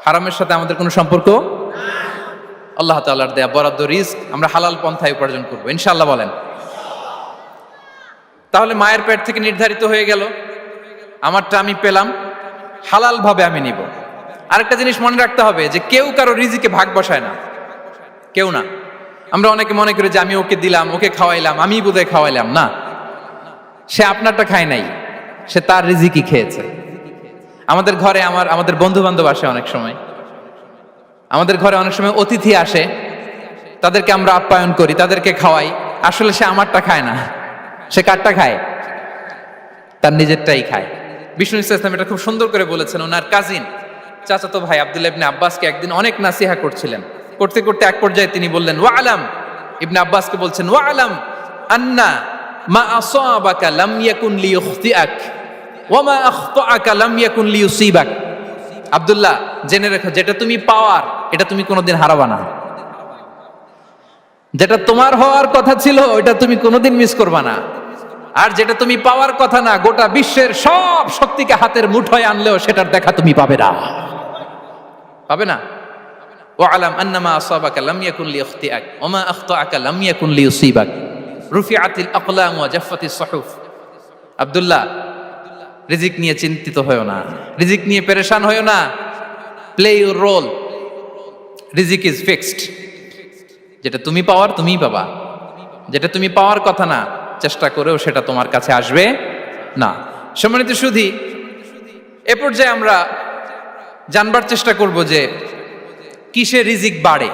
হারামের সাথে আমাদের কোনো সম্পর্ক? আল্লাহ তাআলার দেয়া বরাদ্দ রিস্ক আমরা হালাল পন্থায় উপার্জন করবো ইনশাআল্লাহ। বলেন। তাহলে মায়ের পেট থেকে নির্ধারিত হয়ে গেল, আমারটা আমি পেলাম, হালাল ভাবে আমি নিব। আরেকটা জিনিস মনে রাখতে হবে যে কেউ কারো রিজিকে ভাগ বসায় না, কেউ না। আমরা অনেকে মনে করি যে আমি ওকে দিলাম, ওকে খাওয়াইলাম, আমি বোধহয় খাওয়াইলাম। না, সে আপনারটা খায় নাই, সে তার রিজিকই খেয়েছে। আমাদের ঘরে আমাদের বন্ধু বান্ধব আসে অনেক সময়, আমাদের ঘরে অনেক সময় অতিথি আসে, তাদেরকে আমরা আপ্যায়ন করি, তাদেরকে খাওয়াই। আসলে সে আমারটা খায় না, সে কারটা খায়? তার নিজেরটাই খায়। বিষ্ণু ইসলাম এটা খুব সুন্দর করে বলেছেন। ওনার কাজিন চাচাতো ভাই আব্দুল্লাহ ইবনে আব্বাসকে একদিন অনেক নাসিহা করছিলেন। করতে করতে এক পর্যায়ে তিনি বললেন, ওয়ালাম ইবনে আব্বাসকে বলছেন ওয়ালাম আন্না মা আসাবাকা লাম ইয়াকুন লিইখতিআক ওয়া মা আখতাআকা লাম ইয়াকুন লিইউসিবাক। আব্দুল্লাহ, জেনে রেখো, যেটা তুমি পাওয়ার এটা তুমি কোনোদিন হারাবা না। যেটা তোমার হওয়ার কথা ছিল ওটা তুমি কোনোদিন মিস করবা না। আর যেটা তুমি পাওয়ার কথা না, গোটা বিশ্বের সব শক্তিকে হাতের মুঠোয় আনলেও সেটার দেখা তুমি পাবে না, পাবে না। ওয়ালাম আন্নামা আসাবাকা লাম ইয়াকুন লিইখতিআক ওয়া মা আখতাআকা লাম ইয়াকুন লিইউসিবাক। রুফিআতিল আকলাম ওয়া জাফফাতিস সুহুফ। আব্দুল্লাহ, রিজিক নিয়ে চিন্তিত হয়ো না, রিজিক নিয়ে পেরেশান হয়ো না। প্লে ইউর রোল, রিজিক ইজ ফিক্সড। যেটা তুমি পাওয়ার তুমিই পাবা, যেটা তুমি পাওয়ার কথা না চেষ্টা করেও সেটা তোমার কাছে আসবে না। সম্মানিত সুধী, এ পর্যায়ে আমরা জানবার চেষ্টা করব যে কিসে রিজিক বাড়ে,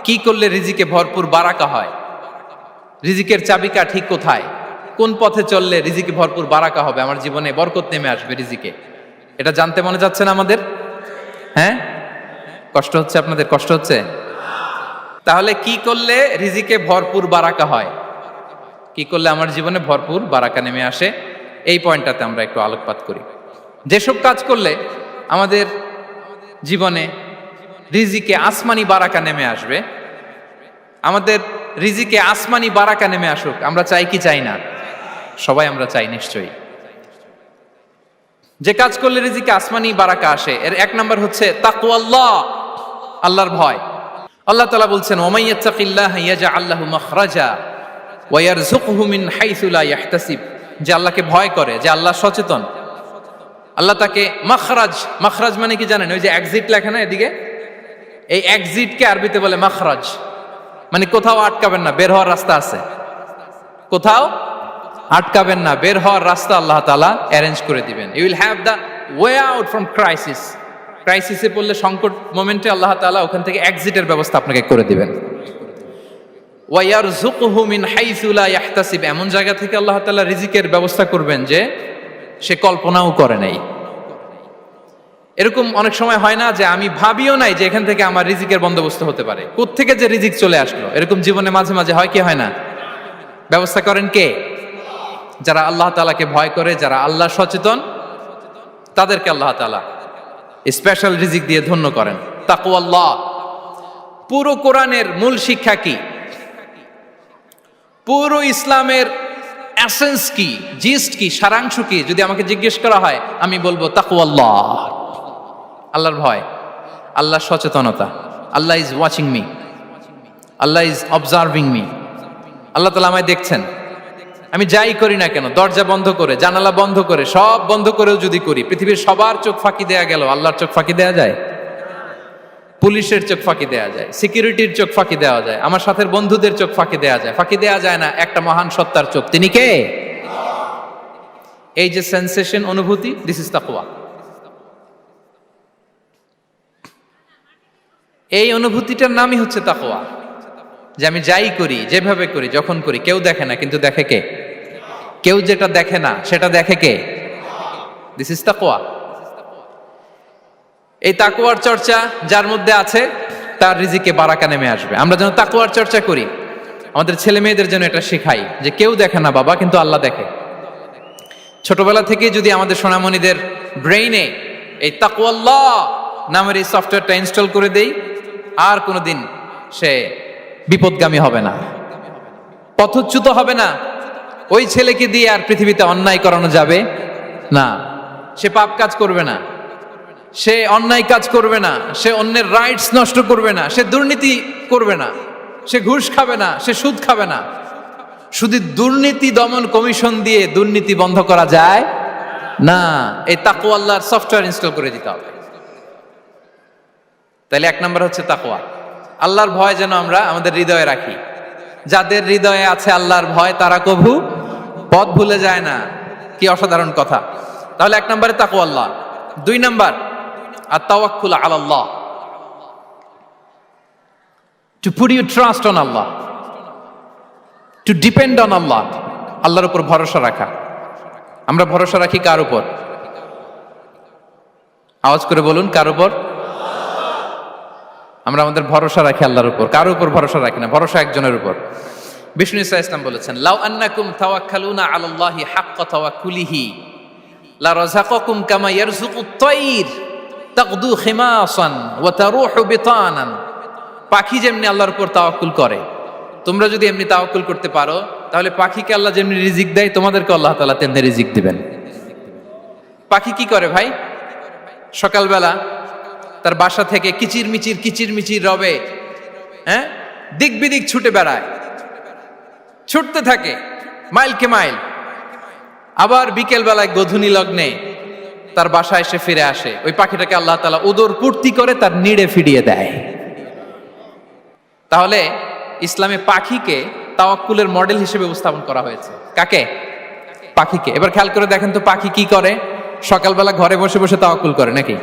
কি করলে রিজিকে ভরপুর বারাকা হয়, রিজিকের চাবিকা ঠিক কোথায়, কোন পথে চললে রিজিকে ভরপুর বারাকা হবে, আমার জীবনে বরকত নেমে আসবে রিজিকে। এটা জানতে মনে যাচ্ছে না আমাদের? হ্যাঁ, কষ্ট হচ্ছে আপনাদের? কষ্ট হচ্ছে? তাহলে কি করলে রিজিকে ভরপুর বারাকা হয়, কি করলে আমার জীবনে ভরপুর বারাকা নেমে আসে, এই পয়েন্টটাতে আমরা একটু আলোকপাত করি। যেসব কাজ করলে আমাদের জীবনে রিজিকে আসমানি বারাকা নেমে আসবে, আমাদের রিজিকে আসমানি বারাকা নেমে আসুক, আমরা চাই কি চাই না? সবাই আমরা চাই নিশ্চয়ই। যে কাজ করলে রিজিকে আসমানি বারাকা আসে, এর এক নম্বর হচ্ছে তাকওয়াল্লাহ, আল্লাহর ভয়। আল্লাহ তাআলা বলছেন ওয়ামান ইয়াত্তাকিল্লাহা ইয়াজআল লাহু মাখরাজা ওয়া ইয়ারযুকহু মিন হাইসু লা ইয়াহতাসিব। যে আল্লাহকে ভয় করে, যে আল্লাহ সচেতন, আল্লাহ তাকে মাখরাজ, মাখরাজ মানে কি জানেন? ওই যে এক্সিট লেখা না এদিকে, এই এক্সিটকে আরবিতে বলে মাখরাজ, মানে কোথাও আটকাবেন না, বের হওয়ার রাস্তা আছে, কোথাও আটকাবেন না, বের হওয়ার রাস্তা আল্লাহ তাআলা অ্যারেঞ্জ করে দিবেন। You will have the way out from crisis. ক্রাইসিসে পড়লে, সংকট মোমেন্টে আল্লাহ তাআলা ওখান থেকে এক্সিটের ব্যবস্থা আপনাকে করে দিবেন। ওয়া ইয়ারযুকহু মিন হাইসু লা ইয়াহতাসিব, এমন জায়গা থেকে আল্লাহ তাআলা রিজিকের ব্যবস্থা করবেন যে সে কল্পনাও করে নাই। এরকম অনেক সময় হয় না যে আমি ভাবিও নাই যে এখান থেকে আমার রিজিকের বন্দোবস্ত হতে পারে, কোত্থেকে যে রিজিক চলে আসলো, এরকম জীবনে মাঝে মাঝে হয় কি হয় না? ব্যবস্থা করেন কে? যারা আল্লাহ তাআলাকে ভয় করে, যারা আল্লাহ সচেতন, তাদেরকে আল্লাহ তাআলা স্পেশাল রিজিক দিয়ে ধন্য করেন। তাকওয়াল্লাহ। পুরো কোরআনের মূল শিক্ষা কি? পুরো ইসলামের এসেন্স কি, জিস্ট কি, সারাংশ কি যদি আমাকে জিজ্ঞেস করা হয়, আমি বলবো তাকওয়াল্লাহ, আল্লাহর ভয়, আল্লাহর সচেতনতা। Allah is watching me, Allah is observing me. Allah তাআলা আমায় দেখছেন, আমি যাই করি না কেন, দরজা বন্ধ করে, জানালা বন্ধ করে, সব বন্ধ করেও যদি করি, পৃথিবীর সবার চোখ ফাঁকি দেয়া গেল, আল্লাহর চোখ ফাঁকি দেয়া যায়? পুলিশের চোখ ফাঁকি দেয়া যায়, সিকিউরিটির চোখ ফাঁকি দেওয়া যায়, আমার সাথের বন্ধুদের চোখ ফাঁকি দেয়া যায়, ফাঁকি দেয়া যায় না একটা মহান সত্তার চোখ। তিনি কে? এই যে সেন্সেশন, অনুভূতি, দিস ইজ তাকওয়া। এই অনুভূতিটার নামই হচ্ছে তাকওয়া, যে আমি যাই করি, যেভাবে করি, যখন করি, কেউ দেখে না, কিন্তু দেখে কে? কেউ যেটা দেখে না সেটা দেখে কে? দিস ইজ তাকওয়া। এই তাকওয়ার চর্চা যার মধ্যে আছে তার রিজিকে বারাকা নেমে আসবে। আমরা যেন তাকওয়ার চর্চা করি, আমাদের ছেলে মেয়েদের যেন এটা শেখাই যে কেউ দেখে না বাবা, কিন্তু আল্লাহ দেখে। ছোটবেলা থেকে যদি আমাদের সোনামণিদের ব্রেইনে এই তাকওয়াল্লাহ নামের এই সফটওয়্যারটা ইনস্টল করে দেই, আর কোনোদিন সে বিপদগামী হবে না, পথচ্যুত হবে না। ওই ছেলেকে দিয়ে আর পৃথিবীতে অন্যায় করানো যাবে না, সে পাপ কাজ করবে না, সে অন্যায় কাজ করবে না, সে অন্যের রাইটস নষ্ট করবে না, সে দুর্নীতি করবে না, সে ঘুষ খাবে না, সে সুদ খাবে না। শুধু দুর্নীতি দমন কমিশন দিয়ে দুর্নীতি বন্ধ করা যায় না, এই তাকওয়া আল্লাহর সফটওয়্যার ইনস্টল করে দিতে হবে। তাহলে এক নাম্বার হচ্ছে তাকওয়া। আল্লাহর ভয় যেন আমরা আমাদের হৃদয়ে রাখি। যাদের হৃদয়ে আছে আল্লাহর ভয়, তারা কভু পথ ভুলে যায় না। কি অসাধারণ কথা! তাহলে এক নম্বরে তাকওয়া আল্লাহ। দুই number আত-তাওয়াক্কুল আলাল্লাহ, to put your trust on Allah, to depend on Allah, আল্লাহর উপর ভরসা রাখা। আমরা ভরসা রাখি কার উপর? আওয়াজ করে বলুন, কার উপর? আমরা আমাদের ভরসা রাখি আল্লাহর উপর। কার উপর ভরসা রাখি না? ভরসা একজনের উপর। বিষ্ণু ইসা ইসলাম বলেছেন, লাউ আন্নাকুম তাওয়াক্কালুনা আলাল্লাহি হাক্কা তাওয়াক্কুলিহি লা রাযাকাকুম কামা ইয়ারযুকুত তায়র তাগদু খিমাসান ওয়া তারুহু বিতানান। পাখি যেমনি আল্লাহর উপর তাওয়াক্কুল করে, তোমরা যদি এমনি তাওয়াক্কুল করতে পারো, তাহলে পাখিকে আল্লাহ যেমনি রিজিক দেয়, তোমাদেরকে আল্লাহ তাআলা তেমনি রিজিক দিবেন। পাখি কি করে ভাই? সকালবেলা তার বাসা থেকে কিচির মিচির রবে, হ্যাঁ, দিক বিদিক ছুটে বেড়ায়, ছুটতে থাকে মাইলকে মাইল। আবার বিকেল বেলায় গোধূলি লগ্নে তার বাসায় এসে ফিরে আসে। ওই পাখিটাকে আল্লাহ তাআলা উদর পূর্তি করে তার নিড়ে ফিরিয়ে দেয়। তাহলে ইসলামে পাখিকে তাওয়াক্কুলের মডেল হিসেবে উপস্থাপন করা হয়েছে। কাকে? পাখিকে। এবার খেয়াল করে দেখেন তো, পাখি কি করে? সকালবেলা ঘরে বসে বসে তাওয়াক্কুল করে নাকি?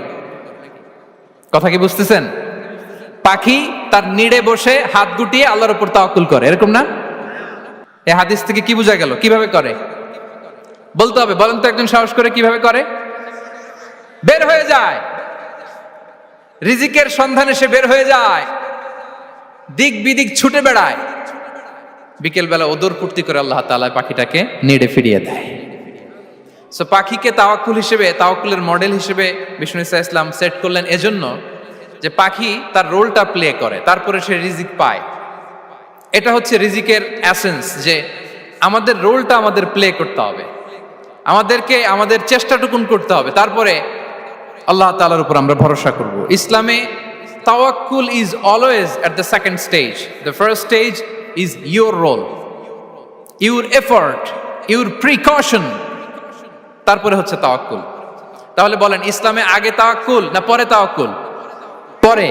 কথা কি বুঝতেছেন? পাখি তার নিড়ে বসে হাত গুটিয়ে আল্লাহর উপর তাওয়াক্কুল করে, এরকম না? এই হাদিস থেকে কি বোঝা গেল? কিভাবে করে বলতে হবে, বলেন তো একজন সাহস করে, কিভাবে করে? বের হয়ে যায়, রিজিকের সন্ধানে সে বের হয়ে যায়, দিক বিদিক ছুটে বেড়ায়, বিকেল বেলা ওদর পূর্তি করে আল্লাহ তাআলা পাখিটাকে নিড়ে ফিরিয়ে দেয়। সো পাখিকে তাওয়াক্কুল হিসেবে, তাওয়াক্কুলের মডেল হিসেবে বিষ্ণু ইসা ইসলাম সেট করলেন এজন্য যে পাখি তার রোলটা প্লে করে, তারপরে সে রিজিক পায়। এটা হচ্ছে রিজিকের এসেন্স, যে আমাদের রোলটা আমাদের প্লে করতে হবে, আমাদেরকে আমাদের চেষ্টাটুকুন করতে হবে, তারপরে আল্লাহ তাআলার উপর আমরা ভরসা করব। ইসলামে তাওয়াক্কুল is always at the second stage. The first stage is your role, your effort, your precaution, তারপরে হচ্ছে তাওয়াক্কুল। তাহলে বলেন, ইসলামে আগে তাওয়াক্কুল না পরে তাওয়াক্কুল? পরে।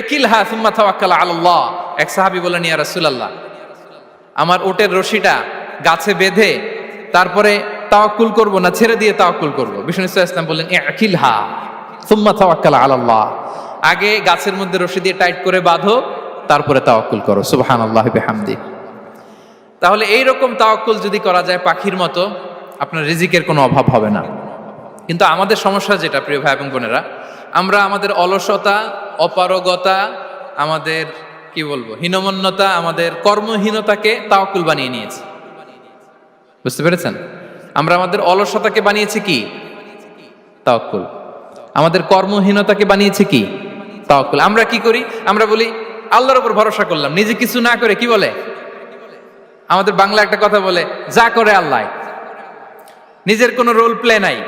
ইকিলহা সুম্মা তাওয়াক্কাল আলাল্লাহ। এক সাহাবী বলেন, ইয়া রাসূলুল্লাহ, আমার ওটের রশিটা গাছে বেঁধে তারপরে তাওয়াক্কুল করব না ছেড়ে দিয়ে তাওয়াক্কুল করব? বিষ্ণু ইসলাম বললেন, ইকিলহা সুম্মা তাওয়াক্কাল আলাল্লাহ। আগে গাছের মধ্যে রশি দিয়ে টাইট করে বাঁধো, তারপরে তাওয়াক্কুল করো। সুবহানাল্লাহি বিহামদি। তাহলে এইরকম তাওয়াক্কুল যদি করা যায় পাখির মতো, আপনার রিজিকের কোনো অভাব হবে না। কিন্তু আমাদের সমস্যা যেটা, প্রিয় ভাই এবং বোনেরা, আমরা আমাদের অলসতা, অপারগতা, আমাদের কি বলবো, হীনমন্যতা, আমাদের কর্মহীনতাকে তাওয়াক্কুল বানিয়ে নিয়েছি। বুঝতে পেরেছেন? আমরা আমাদের অলসতাকে বানিয়েছি কি? তাওয়াক্কুল। আমাদের কর্মহীনতাকে বানিয়েছি কি? তাওয়াক্কুল। আমরা কি করি? আমরা বলি আল্লাহর উপর ভরসা করলাম, নিজে কিছু না করে। কি বলে? আমাদের বাংলা একটা কথা বলে, যা করে আল্লাহ। নিজের কোনো রোল প্লে নাই,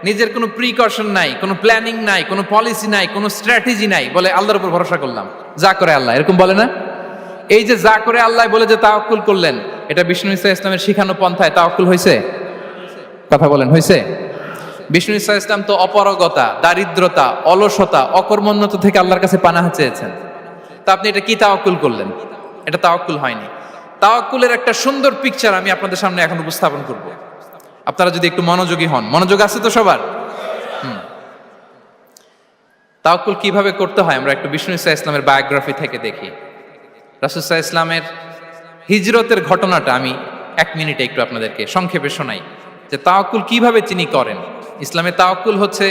নিজের কোনো প্রিকশন নাই, কোনো প্ল্যানিং নাই, কোনো পলিসি নাই, কোনো স্ট্র্যাটেজি নাই, বলে আল্লাহর উপর ভরসা করলাম, যা করে আল্লাহ। এরকম বলে না? এই যে যা করে আল্লাহ বলে যে তাওয়াক্কুল করলেন, এটা বিষ্ণু ইসা ইসলামের শিখানো পন্থায় তাওয়াক্কুল হয়েছে? কথা বলেন, হয়েছে? বিষ্ণু ইসা ইসলাম তো অপারগতা, দারিদ্রতা, অলসতা, অকর্মণ্যতা থেকে আল্লাহর কাছে পানাহ চেয়েছেন। তা আপনি এটা কি তাওয়াক্কুল করলেন? এটা তাওয়াক্কুল হয়নি। তাওয়াক্কুলের একটা সুন্দর পিকচার আমি আপনাদের সামনে এখন উপস্থাপন করব, আপনারা যদি একটু মনোযোগী হন। মনোযোগ আছে তো সবার? তাওয়াক্কুল কিভাবে করতে হয় আমরা একটু বিষ্ণু ইসা ইসলামের বায়োগ্রাফি থেকে দেখি। রাসূল সাল্লাল্লাহু আলাইহি ইসলামের হিজরতের ঘটনাটা আমি 1 মিনিটে একটু আপনাদেরকে সংক্ষেপে শোনাই, যে তাওয়াক্কুল কিভাবে তিনি করেন। ইসলামে তাওয়াক্কুল হচ্ছে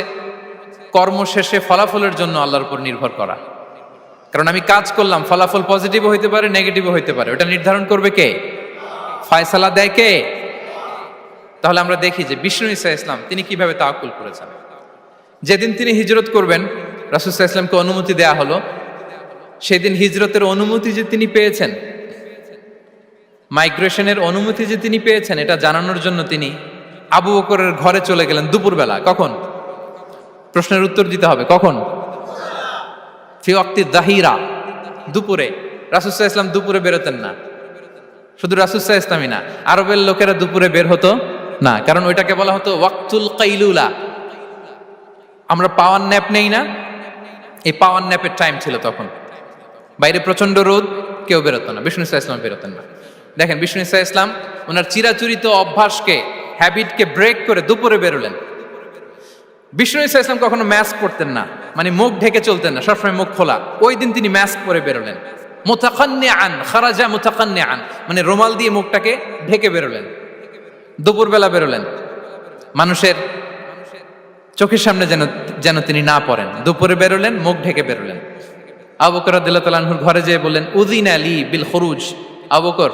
কর্ম শেষে ফলাফলের জন্য আল্লাহর উপর নির্ভর করা। কারণ আমি কাজ করলাম, ফলাফল পজিটিভও হইতে পারে, নেগেটিভও হইতে পারে, ওটা নির্ধারণ করবে কে? ফয়সালা দেয় কে? তাহলে আমরা দেখি যে বিষ্ণু ইসা ইসলাম তিনি কিভাবে তাওয়াক্কুল করেছেন। যেদিন তিনি হিজরত করবেন, রাসূল সাল্লাল্লাহু আলাইহি ওয়াসাল্লামকে অনুমতি দেয়া হলো, সেদিন হিজরতের অনুমতি যে তিনি পেয়েছেন, মাইগ্রেশনের অনুমতি যে তিনি পেয়েছেন, এটা জানানোর জন্য তিনি আবু বকরের ঘরে চলে গেলেন দুপুরবেলা। কখন? প্রশ্নের উত্তর দিতে হবে, কখন? ফি ওয়াক্তি যাহিরা, দুপুরে। রাসূল সাল্লাল্লাহু আলাইহি ওয়াসাল্লাম দুপুরে বেরোতেন না। শুধু রাসূল সাল্লাল্লাহু আলাইহি ওয়াসাল্লামই না, আরবের লোকেরা দুপুরে বের হতো না, কারণ ওইটাকে বলা হতো ওয়াক্তুল কাইলুলা। আমরা পাওয়ার ন্যাপ নেই না, এই পাওয়ার ন্যাপের টাইম ছিল তখন। বাইরে প্রচন্ড রোদ, কেউ বেরোতো না, বিষ্ণু ইসা ইসলাম বেরোতেন না। দেখেন, বিষ্ণু ইসা ইসলাম ওনার চিরাচরিত অভ্যাসকে, হ্যাবিটকে ব্রেক করে দুপুরে বেরোলেন। বিষ্ণু ইসা ইসলাম কখনো মাস্ক পরতেন না, মানে মুখ ঢেকে চলতেন না, সবসময় মুখ খোলা। ওই দিন তিনি মাস্ক পরে বেরোলেন। মুতাকান্নিআন, খারাজা মুতাকান্নিআন, মানে রুমাল দিয়ে মুখটাকে ঢেকে বেরোলেন। দুপুরবেলা বেরোলেন, মানুষের চোখের সামনে যেন তিনি না পড়েন। দুপুরে বেরোলেন, মুখ ঢেকে বেরোলেন। আবু বকর রাদিয়াল্লাহু তাআলা আনহুর ঘরে যেয়ে বললেন, উযিনা লি বিল খুরুজ আবু বকর,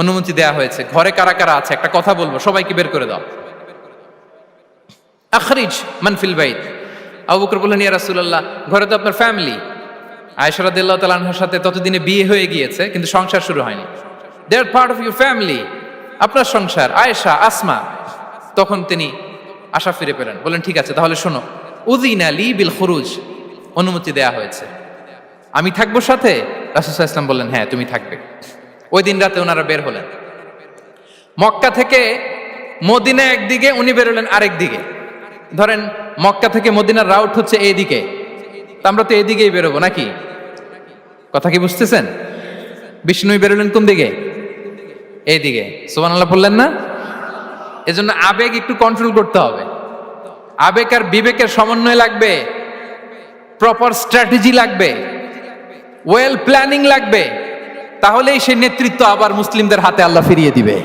অনুমতি দেয়া হয়েছে, ঘরে কারা কারা আছে একটা কথা বলবো, সবাইকে বের করে দাও। আখরিজ মান ফিল বাইত। আবু বকর বললেন, ইয়া রাসূলুল্লাহ, ঘরে তো আপনার ফ্যামিলি। আয়েশা রাদিয়াল্লাহু তাআলা আনহার সাথে ততদিনে বিয়ে হয়ে গিয়েছে, কিন্তু সংসার শুরু হয়নি। দে আর পার্ট অফ ইউর ফ্যামিলি, আপনার সংসার, আয়েশা, আসমা। তখন তিনি আশা ফিরে পেলেন, বললেন ঠিক আছে তাহলে শোনো, উযিনা লি বিল খুরুজ, অনুমতি দেয়া হয়েছে, আমি থাকবো সাথে? রাসূল সাল্লাল্লাহু আলাইহি ওয়াসাল্লাম বললেন, হ্যাঁ তুমি থাকবে। ওই দিন রাতে ওনারা বের হলেন। মক্কা থেকে মদিনা একদিকে, উনি বেরোলেন আরেক দিকে। ধরেন মক্কা থেকে মদিনার রাউট হচ্ছে এইদিকে, তা আমরা তো এইদিকেই বেরোবো নাকি? কথা কি বুঝতেছেন? বিষ্ণু বেরোলেন কোন দিকে? এইদিকে। সুবহানাল্লাহ বললেন না? এজন্য আবেগ একটু কন্ট্রোল করতে হবে। আবেগ আর বিবেকের সমন্বয় লাগবে, প্রপার স্ট্র্যাটেজি লাগবে, ওয়েল প্ল্যানিং লাগবে, তাহলেই সেই নেতৃত্ব আবার মুসলিমদের হাতে আল্লাহ ফিরিয়ে দিবে।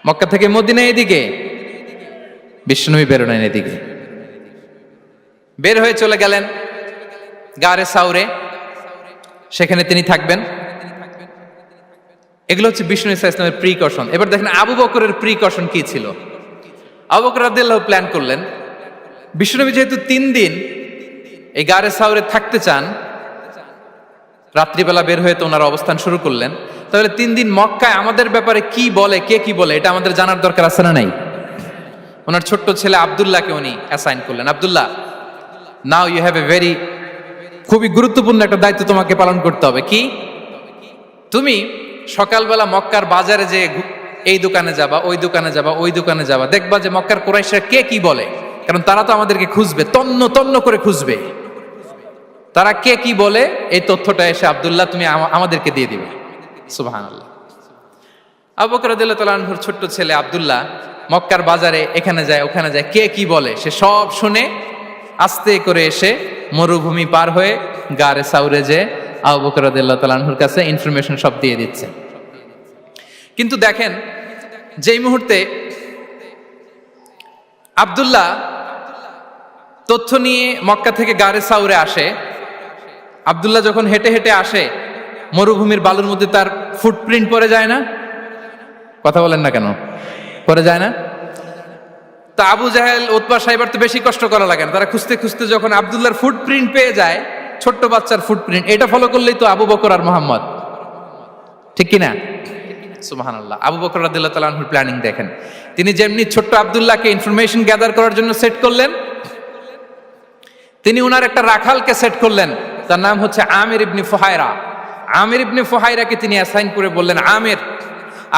মক্কা থেকে মদিনা এদিকে, বিশ্বনবী বেরোলেন এদিকে। বের হয়ে চলে গেলেন গারে সাউরে, সেখানে তিনি থাকবেন। এগুলো হচ্ছে বিষ্ণু ইসলামের প্রিকশন। এবার দেখেন আবু বকরের প্রিকশন কি ছিল। আবু বকর রাদিয়াল্লাহু প্ল্যান করলেন, বিশ্বনবী যেহেতু 3 দিন এই গারে সাউরে থাকতে চান, রাত্রিবেলা বের হয়ে তো ওনার অবস্থান শুরু করলেন, তাহলে 3 দিন মক্কায় আমাদের ব্যাপারে কি বলে, কে কি বলে, এটা আমাদের জানার দরকার আছে না নাই? ওনার ছোট্ট ছেলে আব্দুল্লাহকে উনি অ্যাসাইন করলেন। Abdullah, now you have a very, খুবই গুরুত্বপূর্ণ একটা দায়িত্ব তোমাকে পালন করতে হবে। কি? তুমি সকালবেলা মক্কার বাজারে যে এই দোকানে যাবা, ওই দোকানে যাবা, ওই দোকানে যাবা, দেখবা যে মক্কার কুরাইশরা কে কি বলে, কারণ তারা তো আমাদেরকে খুঁজবে, তন্ন তন্ন করে খুঁজবে। তারা কে কি বলে এই তথ্যটা এসে আব্দুল্লাহ তুমি আমাদেরকে দিয়ে দিবে। সুবহানাল্লাহ। আবু বকর রাদিয়াল্লাহু তাআলা আনহুর ছোট্ট ছেলে আব্দুল্লাহ মক্কার বাজারে এখানে যায় ওখানে যায়, কে কি বলে সে সব শুনে আস্তে করে এসে মরুভূমি পার হয়ে গারে সাউরে যে আবু বকর রাদিয়াল্লাহু তাআলা আনহুর কাছে ইনফরমেশন সব দিয়ে দিচ্ছে। কিন্তু দেখেন, যেই মুহূর্তে আব্দুল্লাহ তথ্য নিয়ে মক্কা থেকে গারে সাউরে আসে, আব্দুল্লাহ যখন হেঁটে হেঁটে আসে, মরুভূমির বালুর মধ্যে তার ফুটপ্রিন্ট পড়ে যায় না? কথা বলেন না কেন? পড়ে যায় না? তা আবু জাহেল, উতবা, সাইবার তো বেশি কষ্ট করা লাগে না, তারা খুঁজতে খুঁজতে যখন আব্দুল্লাহর ফুটপ্রিন্ট পেয়ে যায়, ছোট্ট বাচ্চার ফুটপ্রিন্ট, এটা ফলো করলেই তো আবু বকর আর মুহাম্মদ, ঠিক কিনা? সুবহানাল্লাহ। আবু বকর রাদিয়াল্লাহু তাআলা আনহুর প্ল্যানিং দেখেন, তিনি যেমনি ছোট্ট আব্দুল্লাহকে ইনফরমেশন গ্যাদার করার জন্য সেট করলেন, তিনি উনার একটা রাখালকে সেট করলেন, তার নাম হচ্ছে আমির ইবনে ফুহায়রা। আমির ইবনে ফুহায়রাকে তিনি অ্যাসাইন করে বললেন, আমির,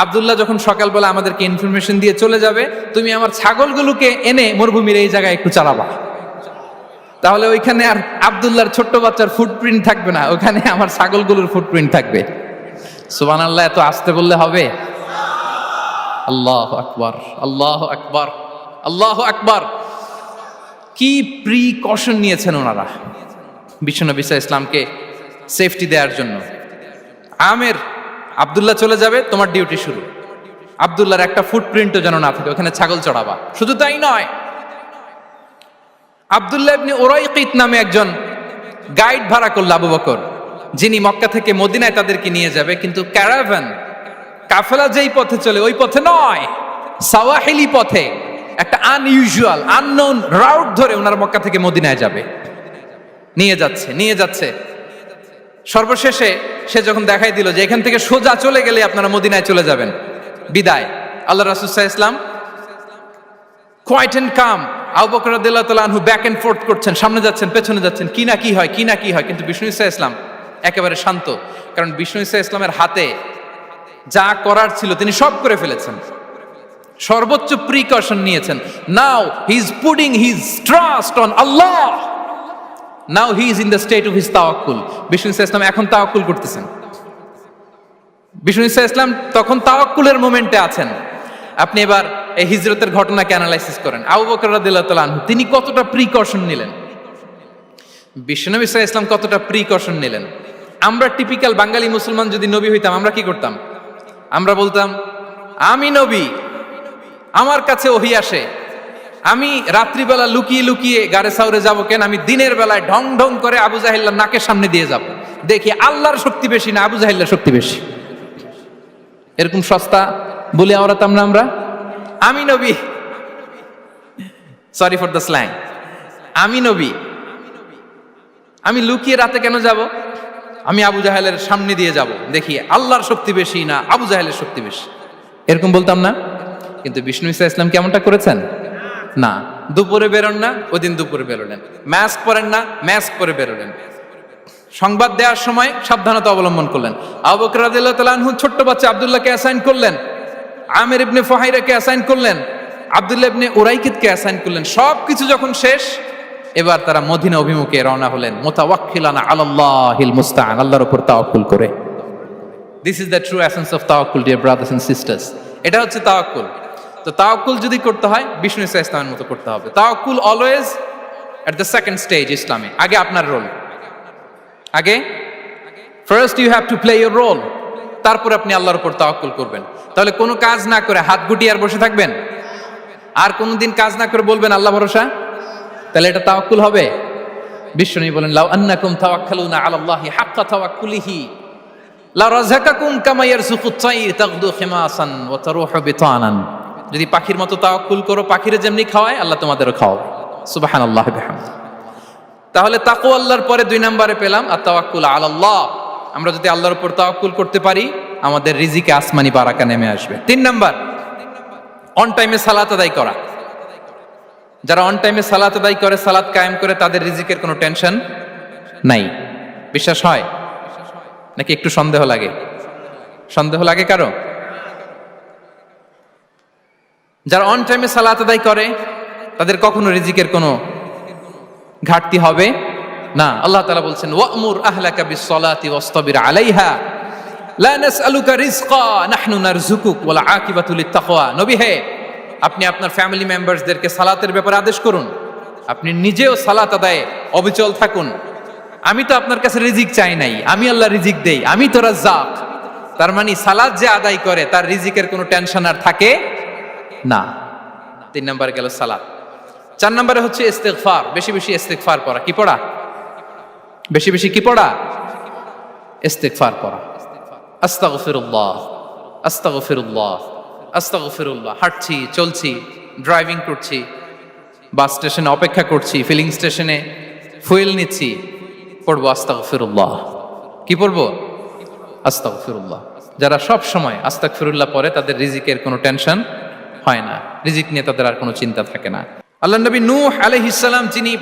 আব্দুল্লাহ যখন সকালবেলা আমাদেরকে ইনফরমেশন দিয়ে চলে যাবে, তুমি আমার ছাগলগুলোকে এনে মরুভূমির এই জায়গায় একটু চালাবা, তাহলে ওইখানে আর আব্দুল্লাহর ছোট্ট বাচ্চার ফুটপ্রিন্ট থাকবে না, ওখানে আমার ছাগলগুলোর ফুটপ্রিন্ট থাকবে। সুবহানাল্লাহ। এত আসতে বললে হবে? আল্লাহু আকবার, আল্লাহু আকবার, আল্লাহু আকবার। কি প্রিকশন নিয়েছেন ওনারা বিশ্বনবী সাল্লাল্লাহু আলাইহি ইসলামকে সেফটি দেওয়ার জন্য। আমির, আব্দুল্লাহ চলে যাবে, তোমার ডিউটি শুরু, আব্দুল্লাহর একটা ফুটপ্রিন্টও যেন না থাকে, ওখানে ছাগল চড়াবা। শুধু তাই নয়, আব্দুল্লাহ ইবনে উরাইকিত নামে একজন গাইড ভাড়া করল আবু বকর, যিনি মক্কা থেকে মদিনায় তাদেরকে নিয়ে যাবে, কিন্তু ক্যারাভান, কাফেলা যেই পথে চলে ওই পথে নয়, সাওয়াহিলি পথে, একটা আনইউজুয়াল আননোন রাউট ধরে ওনার মক্কা থেকে মদিনায় যাবে। নিয়ে যাচ্ছে নিয়ে যাচ্ছে, সর্বশেষে সে যখন দেখাই দিল যে এখান থেকে সোজা চলে গেলে আপনারা মদিনায় চলে যাবেন, বিদায়। আল্লাহ রাসূল সাল্লাল্লাহু আলাইহি ওয়াসাল্লাম কোয়াইট এন্ড কাম, আবু বকর রাদিয়াল্লাহু তাআলা আনহু ব্যাক এন্ড ফোর্থ করছেন, সামনে যাচ্ছেন পেছনে যাচ্ছেন, কি না কি হয়, কি না কি হয়, কিন্তু বিষ্ণু সাল্লাল্লাহু আলাইহি ওয়াসাল্লাম একেবারে শান্ত, কারণ বিষ্ণু সাল্লাল্লাহু আলাইহি ওয়াসাল্লামের হাতে যা করার ছিল তিনি সব করে ফেলেছেন, সর্বোচ্চ প্রিকশন নিয়েছেন। Now he is putting his trust on Allah, now he is in the state of his তাওয়াক্কুল। বিষ্ণু সাল্লাল্লাহু আলাইহি ওয়াসাল্লাম এখন তাওয়াক্কুল করতেছেন, বিষ্ণু সাল্লাল্লাহু আলাইহি ওয়াসাল্লাম তখন তাওয়াক্কুলের মোমেন্টে আছেন। আপনি এবার এই হিজরতের ঘটনাকে অ্যানালাইসিস করেন, আবু বকর রাদিয়াল্লাহু তাআলা আনহু তিনি কতটা প্রিকশন নিলেন, বিশ্বনবী সাল্লাল্লাহু আলাইহি ওয়াসাল্লাম কতটা প্রিকশন নিলেন। আমরা টিপিক্যাল বাঙালি মুসলমান যদি নবী হইতাম, আমরা কি করতাম? আমরা বলতাম, আমি নবী, আমার কাছে ওহী আসে, আমি রাত্রিবেলা লুকিয়ে লুকিয়ে গাড়ে সাউরে যাবো কেন, আমি দিনের বেলায় ঢং ঢং করে আবু জাহিল্লার নাকের সামনে দিয়ে যাব, দেখি আল্লাহর শক্তি বেশি না আবু জাহিল্লার শক্তি বেশি। এরকম সস্তা বলে আওড়াতাম না আমরা? আমি নবী, সরি ফর দ্য স্ল্যাং, আমি নবী, আমি লুকিয়ে রাতে কেন যাব, আমি আবু জাহেলের সামনে দিয়ে যাব, দেখি আল্লাহর শক্তি বেশি না আবু জাহেলের শক্তি বেশি। এরকম বলতাম না? কিন্তু বিষ্ণু ঈসা ইসলাম কেমনটা করেছেন? না, দুপুরে বেরোন না, ওই দিন দুপুরে বেরোলেন। মাস্ক পরেন না, মাস্ক পরে বেরোলেন। সংবাদ দেওয়ার সময় সাবধানতা অবলম্বন করলেন। আবু বকর রাদিয়াল্লাহু তাআলা আনহু ছোট্ট বাচ্চা আব্দুল্লাহকে অ্যাসাইন করলেন, আমির ইবনে ফুহাইরাকে অ্যাসাইন করলেন, আব্দুল্লাহ ইবনে উরাইকিতকে অ্যাসাইন করলেন। সবকিছু যখন শেষ, এবার তারা মদিনা অভিমুখে রওনা হলেন, মুতাওয়াক্কিলানা আলাল্লাহিল মুস্তাআন, আল্লাহর উপর তাওয়াক্কুল করে। This is the true essence of তাওয়াক্কুল, ডিয়ার ব্রাদার্স এন্ড সিস্টার্স। এটা হচ্ছে তাওয়াক্কুল। তো তাওয়াক্কুল যদি করতে হয় বিষ্ণু ঈসা ইসলামের মতো করতে হবে। তাওয়াক্কুল always at the second stage ইসলামে। আগে আপনার রোল, আগে first you have to play your role, তারপর আপনি আল্লাহর উপর তাওয়াক্কুল করবেন। তাহলে কোনো কাজ না করে হাত গুটিয়ে আর বসে থাকবেন, আর কোনোদিন কাজ না করে বলবেন আল্লাহ ভরসা, তাহলে এটা তাওয়াক্কুল হবে? বিশ্বনবী বলেন, লাউ আন্নাকুম তাওয়াক্কালুনা আলাল্লাহি হাক্কা তাওয়াক্কুলিহি লা রাযাকাকুম কামা ইয়ারযুকুত তায়র তাগদু খিমাসান ওয়া তারুহু বিতানান। যদি পাখির মতো তাওয়াক্কুল করো, পাখিরে যেমনি খাওয়ায় আল্লাহ তোমাদেরও খাওয়াবে। সুবহানাল্লাহি বিহামদি। তাহলে তাকওয়া আল্লাহর পরে 2 নম্বরে পেলাম আত তাওয়াক্কুল আলাল্লাহ। আমরা যদি আল্লাহর উপর তাওয়াক্কুল করতে পারি, আমাদের রিজিকে আসমানি বারাকা নেমে আসবে। 3 নাম্বার, অন টাইমে সালাত আদায় করা। যারা অন টাইমে সালাত আদায় করে, সালাত কায়েম করে, তাদের রিজিকের কোনো টেনশন নাই। বিশ্বাস হয় নাকি একটু সন্দেহ লাগে? সন্দেহ লাগে কারো? যারা অন টাইমে সালাত আদায় করে, তাদের কখনো রিজিকের কোনো ঘাটতি হবে না। আল্লাহ তাআলা বলছেন, ওয়া'মুর আহলাকা বিস-সালাতি ওয়াসতাবির আলাইহা লা নাসআলুকা রিজকা নাহনু নারযুকুক ওয়াল আকিবাতু লিত-তাকওয়া। নবী হে, আপনি আপনার ফ্যামিলি মেম্বারসদেরকে সালাতের ব্যাপারে আদেশ করুন, আপনি নিজেও সালাত আদায়ে অবিচল থাকুন। আমি তো আপনার কাছে রিজিক চাই নাই, আমি আল্লাহ রিজিক দেই, আমি তো রাজ্জাক। তার মানে সালাত যে আদায় করে তার রিজিকের কোনো টেনশন আর থাকে না। 3 নম্বরে গেল সালাত। 4 নম্বরে হচ্ছে ইস্তিগফার, বেশি বেশি ইস্তিগফার পড়া। কি পড়া? বেশি বেশি কি পড়া? ইস্তিগফার পড়া। আস্তাগফিরুল্লাহ, আস্তাগফিরুল্লাহ, আস্তাগফিরুল্লাহ। হাঁটছি, চলছি, ড্রাইভিং করছি, বাস স্টেশনে অপেক্ষা করছি, ফিলিং স্টেশনে ফুয়েল নিচ্ছি, পড়বো আস্তাগফিরুল্লাহ। কি পড়বো? আস্তাগফিরুল্লাহ। যারা সব সময় আস্তাগফিরুল্লাহ পড়ে, তাদের রিজিকের কোনো টেনশন হয় না, রিজিক নিয়ে তাদের আর কোনো চিন্তা থাকে না। আল্লাহ নবী নূহ আলাইহিস সালাম, যিনি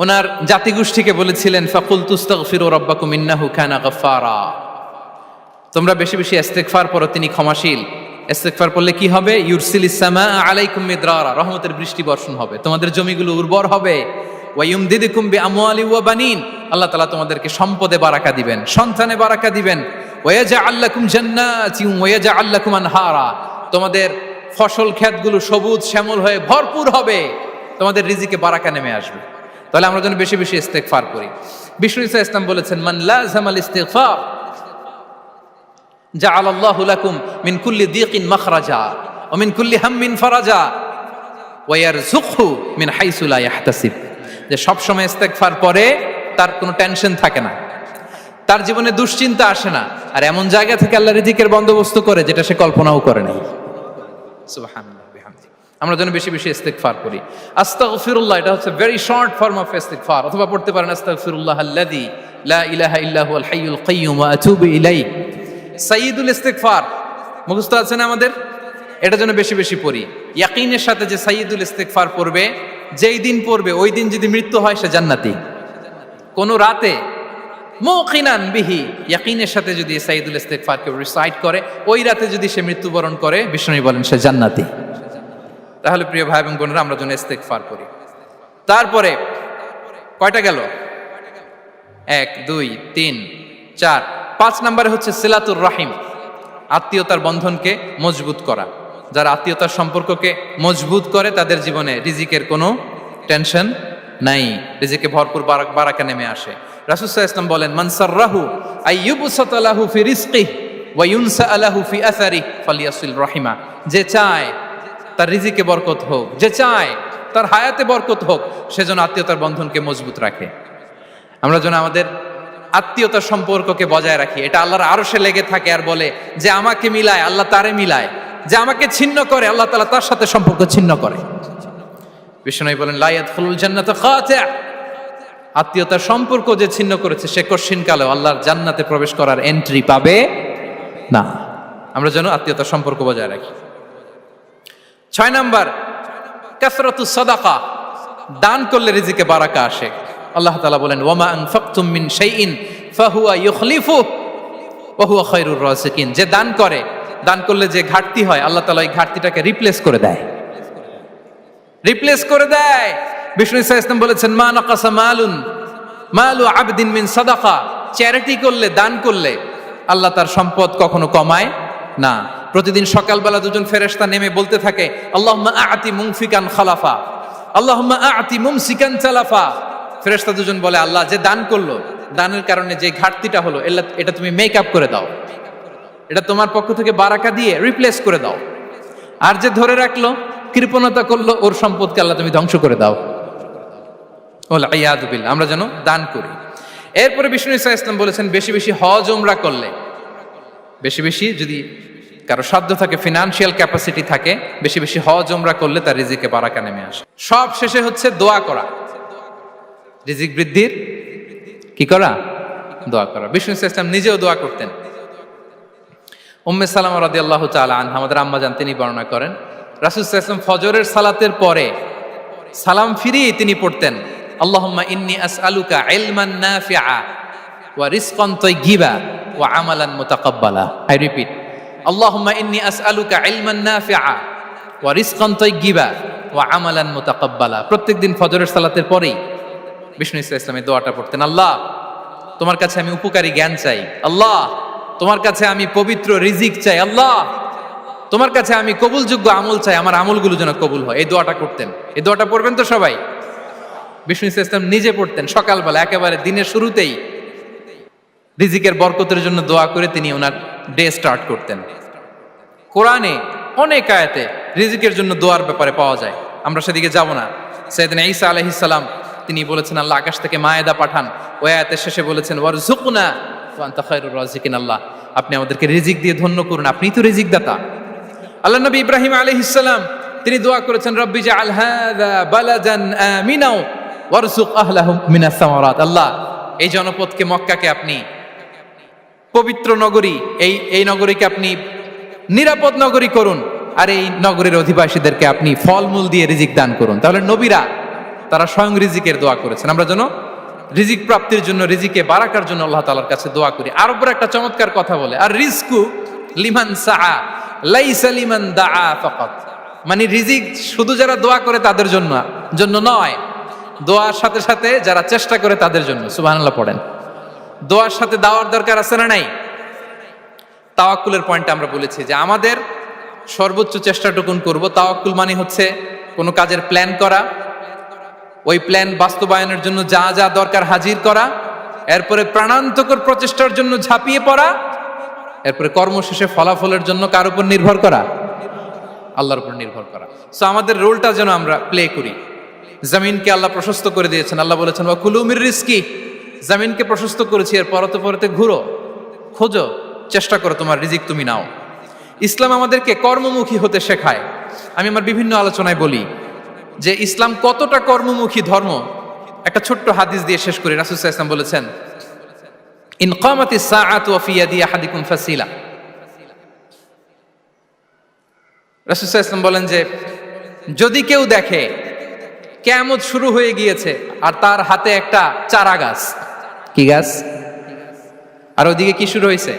ওনার জাতিগোষ্ঠীকে বলেছিলেন, ফাকুলতু আস্তাগফিরু রাব্বাকুম ইন্নাহু কানা গাফফারা, তোমরা বেশি বেশি ইস্তিগফার পড়ো, তিনি ক্ষমাশীল। ইস্তিগফার পড়লে কি হবে? ইউরসিলিস সামা আলাইকুম মিদরারা, রহমতের বৃষ্টি বর্ষণ হবে, তোমাদের জমিগুলো উর্বর হবে। ওয়া ইউমদিদুকুম বিআমওয়ালি ওয়া বানিন, আল্লাহ তাআলা তোমাদেরকে সম্পদে বারাকা দিবেন, সন্তানে বারাকা দিবেন। ওয়া ইয়াজআল লাকুম জান্নাতিন ওয়া ইয়াজআল লাকুম আনহারা, তোমাদের ফসল ক্ষেতগুলো সবুজ শ্যামল হয়ে ভরপুর হবে, তোমাদের রিজিকে বারাকা নেমে আসবে। তাহলে আমরা যেন বেশি বেশি ইস্তিগফার করি। বিষ্ণু ঈসা ইসলাম বলেছেন, মান লাযামাল ইস্তিগফার জাআলাল্লাহু লাকুম মিন কুল্লি দিকিন মাখরাজা ওয়া মিন কুল্লি হাম্মিন ফারাজা ওয়া ইয়ারযুকহু মিন হাইসু লা ইয়াহতাসিব। যে সব সময় ইস্তিগফার পরে তার কোনো টেনশন থাকে না, তার জীবনে দুশ্চিন্তা আসে না, আর এমন জায়গা থেকে আল্লাহ রিজিকের বন্দোবস্ত করে যেটা সে কল্পনাও করে নাই। সুবহানাল্লাহ বিহামদি। আমরা যেন বেশি বেশি ইস্তিগফার করি। আস্তাগফিরুল্লাহ, এটা হচ্ছে ভেরি শর্ট ফর্ম অফ ইস্তিগফার। অথবা পড়তে পারেন আস্তাগফিরুল্লাহ আল্লাযী লা ইলাহা ইল্লা হুয়াল হাইয়ুল কাইয়্যুম ওয়া আতুবু ইলাইহি। সাইয়্যিদুল ইস্তিগফার মুখস্থ আছে না আমাদের? এটা যেন বেশি বেশি পড়ি। ইয়াকিনের সাথে যে সাইয়্যিদুল ইস্তিগফার পড়বে, যেই দিন পড়বে ওই দিন যদি মৃত্যু হয় সে জান্নাতি। কোন রাতে মুকিনান বিহি, ইয়াকিনের সাথে যদি সাইয়্যিদুল ইস্তিগফারকে রিসাইট করে, ওই রাতে যদি সে মৃত্যুবরণ করে, বিষ্ণু বলেন সে জান্নাতি। তাহলে প্রিয় ভাই এবং বোনেরা, আমরা যেন ইস্তিগফার করি। তারপরে কয়টা গেল? 1 2 3 4 5 নম্বরে হচ্ছে সিলাতুর রাহিম, আত্মীয়তার বন্ধনকে মজবুত করা। যারা আত্মীয়তার সম্পর্ককে মজবুত করে, তাদের জীবনে রিজিকের কোনো টেনশন নাই, রিজিকে ভরপুর বারাকা নেমে আসে। রাসূল সাল্লাল্লাহু আলাইহি ওয়াসাল্লাম বলেন, মান সাররাহু আইয়ুবসাতা লাহু ফি রিজকিহি ওয়া ইউনসা লাহু ফি আসারিহি ফালইয়াসিল রাহিমা। যে চায় তার রিজিকে বরকত হোক, যে চায় তার হায়াতে বরকত হোক, সেজন্য আত্মীয়তার বন্ধনকে মজবুত রাখে। আমরা যেন আমাদের আত্মীয়তার সম্পর্ককে বজায় রাখি। এটা আল্লাহর আরশে লেগে থাকে আর বলে যে আমাকে মিলায় আল্লাহ তারে মিলায়, যে আমাকে ছিন্ন করে আল্লাহ তাআলা তার সাথে সম্পর্ক ছিন্ন করে। বিষ্ণু বলেন লা ইয়াদখুলুল জান্নাতা খাতি', আত্মীয়তার সম্পর্ক যে ছিন্ন করেছে সে কশিনকালেও আল্লাহর জান্নাতে প্রবেশ করার এন্ট্রি পাবে না। আমরা যেন আত্মীয়তার সম্পর্ক বজায় রাখি। 6 নাম্বার, কাসরাতুস সাদাকা, দান করলে রিজিকে বারাকা আসে। আল্লাহ তাআলা বলেন ওয়ামা আনফাকতুম মিন শাইইন ফাহুয়া ইউখলিফুহু ওয়া হুয়া খায়রুর রাযিকিন, যে দান করে, দান করলে যে ঘাটতি হয় আল্লাহ তাআলা এই ঘাটতিটাকে রিপ্লেস করে দেয়, রিপ্লেস করে দেয়। বিষ্ণু ইসা ইসলাম বলেছেন মা নাকাসা মালু আবদিন মিন সাদাকা, চ্যারিটি করলে, দান করলে আল্লাহ তার সম্পদ কখনো কমায় না। প্রতিদিন সকালবেলা দুজন ফেরেশতা নেমে বলতে থাকে আল্লাহুম্মা আ'তি মুনফিকান খালাফা, আল্লাহুম্মা আ'তি মুমসিকান চালাফা। ফেরেশতা দুজন বলে আল্লাহ, যে দান করলো, দানের কারণে যে ঘাটতিটা হলো এটা তুমি মেক আপ করে দাও, এটা তোমার পক্ষ থেকে বারাকা দিয়ে রিপ্লেস করে দাও। আর যে ধরে রাখলো, কৃপণতা করলো, ওর সম্পদকে আল্লাহ তুমি ধ্বংস করে দাও। ওয়াল ইয়াদু বিল্লাহ। আমরা যেন দান করি। এরপরে বিষ্ণু ইসা ইসলাম বলেছেন বেশি বেশি হজ উমরা করলে, বেশি বেশি যদি কারো সাধ্য থাকে, ফিনান্সিয়াল ক্যাপাসিটি থাকে, বেশি বেশি হজ উমরা করলে তার রিজিকে বারাকা নেমে আসে। সব শেষে হচ্ছে দোয়া করা, রিজিক বৃদ্ধির কি করা? দোয়া করা। বিষ্ণু ইসা ইসলাম নিজেও দোয়া করতেন। উম্মে সালামা রাদিয়াল্লাহু তাআলা আনহা, আমাদের আম্মা জান, তিনি বর্ণনা করেন রাসূল সাল্লাল্লাহু আলাইহি ওয়াসাল্লাম ফজরের সালাতের পরে সালাম ফিরিয়ে তিনি পড়তেন আল্লাহুম্মা ইন্নী আসআলুকা ইলমান নাফিআ ওয়া রিজকান তাইয়্যিবা ওয়া আমালান মুতাকাব্বালা। আই রিপিট, আল্লাহুম্মা ইন্নী আসআলুকা ইলমান নাফিআ ওয়া রিজকান তাইয়্যিবা ওয়া আমালান মুতাকাব্বালা। প্রত্যেকদিন ফজরের সালাতের পরেই বিষ্ণু ইসা ইসলাম এই দোয়াটা পড়তেন। আল্লাহ, তোমার কাছে আমি উপকারী জ্ঞান চাই। আল্লাহ, তোমার কাছে আমি পবিত্র রিজিক চাই। আল্লাহ, তোমার কাছে আমি কবুলযোগ্য আমল চাই, আমার আমলগুলো যেন কবুল হয়। এই দোয়াটা করতেন। এই দোয়াটা পড়বেন তো সবাই। বিষ্ণু ইসা ইসলাম নিজে পড়তেন সকালবেলা, একেবারে দিনের শুরুতেই রিজিকের বরকতের জন্য দোয়া করে তিনি ওনার ডে স্টার্ট করতেন। কোরআনে অনেক আয়াতে রিজিকের জন্য দোয়ার ব্যাপারে পাওয়া যায়, আমরা সেদিকে যাব না। সাইয়েদনা ঈসা আলাইহিস সালাম তিনি বলেছেন আল্লাহ আকাশ থেকে মায়েদা পাঠান, ওই আয়াতের শেষে বলেছেন ওয়ারযুকনা ওয়া আনতা খায়রুর রাযিকিন, আল্লাহ আপনি আমাদেরকে রিজিক দিয়ে ধন্য করুন, আপনিই তো রিজিক দাতা। আল্লাহ নবী ইব্রাহিম আলাইহিস সালাম তিনি দোয়া করেছেন রব্বি জাআল হাযা বালাদান আমিনা ওয়ারযুক আহলাহু মিনাস সামারাত, আল্লাহ এই জনপদকে, মক্কাকে আপনি পবিত্র নগরী, এই নগরীকে আপনি নিরাপদ নগরী করুন, আর এই নগরীর অধিবাসীদেরকে আপনি ফলমূল দিয়ে রিজিক দান করুন। তাহলে নবীরা তারা স্বয়ং রিজিকের দোয়া করেছেন। আমরা যেন রিজিক প্রাপ্তির জন্য, রিজিকে বারাকার জন্য আল্লাহ তাআলার কাছে দোয়া করি। আর উপর একটা চমৎকার কথা বলে, আর রিজকু লিমান সাআ লাইসা লিমান দাআ ফাকাত, মানে রিজিক শুধু যারা দোয়া করে তাদের জন্য নয়, দোয়ার সাথে সাথে যারা চেষ্টা করে তাদের জন্য। সুবহানাল্লাহ পড়েন। দোয়ার সাথে দাওয়ার দরকার আছে না নাই? তাওয়াক্কুলের পয়েন্টটা আমরা বলেছি যে আমাদের সর্বোচ্চ চেষ্টাটুকুন করব। তাওয়াক্কুল মানে হচ্ছে কোনো কাজের প্ল্যান করা, ওই প্ল্যান বাস্তবায়নের জন্য যা যা দরকার হাজির করা, এরপরে প্রাণান্তকর প্রচেষ্টার জন্য ঝাঁপিয়ে পড়া, এরপরে কর্মশেষে ফলাফলের জন্য কার উপর নির্ভর করা? আল্লাহর উপর নির্ভর করা। সো আমাদের রোলটা যেন আমরা প্লে করি। জমিনকে আল্লাহ প্রশস্ত করে দিয়েছেন, আল্লাহ বলেছেন ওয়া কুলু মির রিজকি, জমিনকে প্রশস্ত করেছি, এর পরতে পরতে ঘুরো, খোঁজো, চেষ্টা করো তোমার রিজিক তুমি নাও। ইসলাম আমাদেরকে কর্মমুখী হতে শেখায়। আমি আমার বিভিন্ন আলোচনায় বলি যে ইসলাম কতটা কর্মমুখী ধর্ম। একটা ছোট্ট হাদিস দিয়ে শেষ করি। রাসূল সাল্লাল্লাহু আলাইহি ওয়াসাল্লাম বলেছেন ইন কামাতিস সাআতু ওয়া ফি ইয়াদি আহাদিকুম ফাসিলা। রাসূল সাল্লাল্লাহু আলাইহি ওয়াসাল্লাম বলেন যে যদি কেউ দেখে কিয়ামত শুরু হয়ে গিয়েছে আর তার হাতে একটা চারা গাছ, কি গাছ? আর ওদিকে কি শুরু হয়েছে?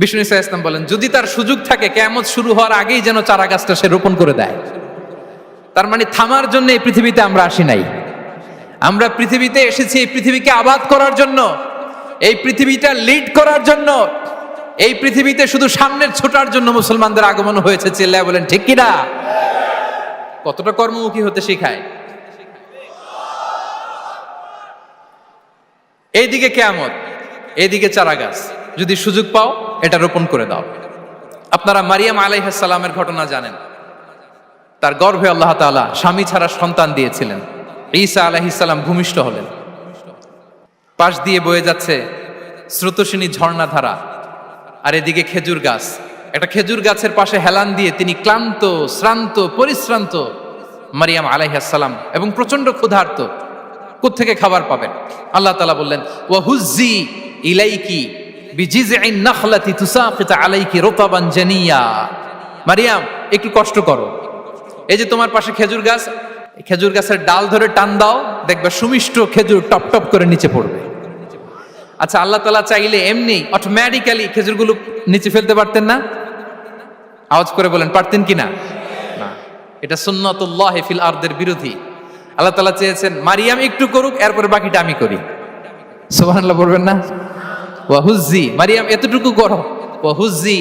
বিষ্ণু ইসা ইসলাম বলেন যদি তার সুযোগ থাকে কিয়ামত শুরু হওয়ার আগেই যেন চারা গাছটা সে রোপণ করে দেয়। তার মানে থামার জন্য এই পৃথিবীতে আমরা আসি নাই। আমরা পৃথিবীতে এসেছি এই পৃথিবীকে আবাদ করার জন্য, এই পৃথিবীটা লিড করার জন্য, এই পৃথিবীতে শুধু সামনের ছোটার জন্য মুসলমানদের আগমন হয়েছে। চিল্লায় বলেন ঠিক কিনা? কতটা কর্মমুখী হতে শেখায়। এইদিকে কিয়ামত, এইদিকে চারা গাছ, যদি সুযোগ পাও এটা রোপণ করে দাও। আপনারা মারিয়াম আলাইহিস সালামের ঘটনা জানেন। তার গর্ভে আল্লাহ তাআলা স্বামী ছাড়া সন্তান দিয়েছিলেন। ঈসা আলাইহিস সালাম ভূমিষ্ঠ হলেন। পাশ দিয়ে বয়ে যাচ্ছে স্রোতস্বিনী ঝর্ণাধারা, আর এদিকে খেজুর গাছ। একটা খেজুর গাছের পাশে হেলান দিয়ে তিনি ক্লান্ত, শ্রান্ত, পরিশ্রান্ত মারিয়াম আলাইহিস সালাম, এবং প্রচন্ড ক্ষুধার্ত। কোত্থেকে খাবার পাবেন? আল্লাহ তাআলা বললেন, ওয়া হুজ্জি ইলাইকি বিজিযইন নাখলাতি তুসাকিত আলাইকি রুতাবান জানিয়া। মারিয়াম, একটু কষ্ট করো, এই যে তোমার পাশে খেজুর গাছ, খেজুর গাছের ডাল ধরে টান দাও, দেখবে সুমিষ্ট খেজুর টপ টপ করে নিচে পড়বে। আচ্ছা, আল্লাহ তাআলা চাইলে এমনি অটোমেটিক্যালি খেজুরগুলো নিচে ফেলতে পারতেন না? আওয়াজ করে বলেন, পারতেন কি না? না, এটা সুন্নাতুল্লাহ ফিল আরদের বিরোধী। আল্লাহ তাআলা চেয়েছেন মারিয়াম একটু করুক, এরপর বাকিটা আমি করি। সুবহানাল্লাহ বলবেন না? ওয়া হুজ্জি, মারিয়াম এতটুকু করো, ওয়া হুজ্জি,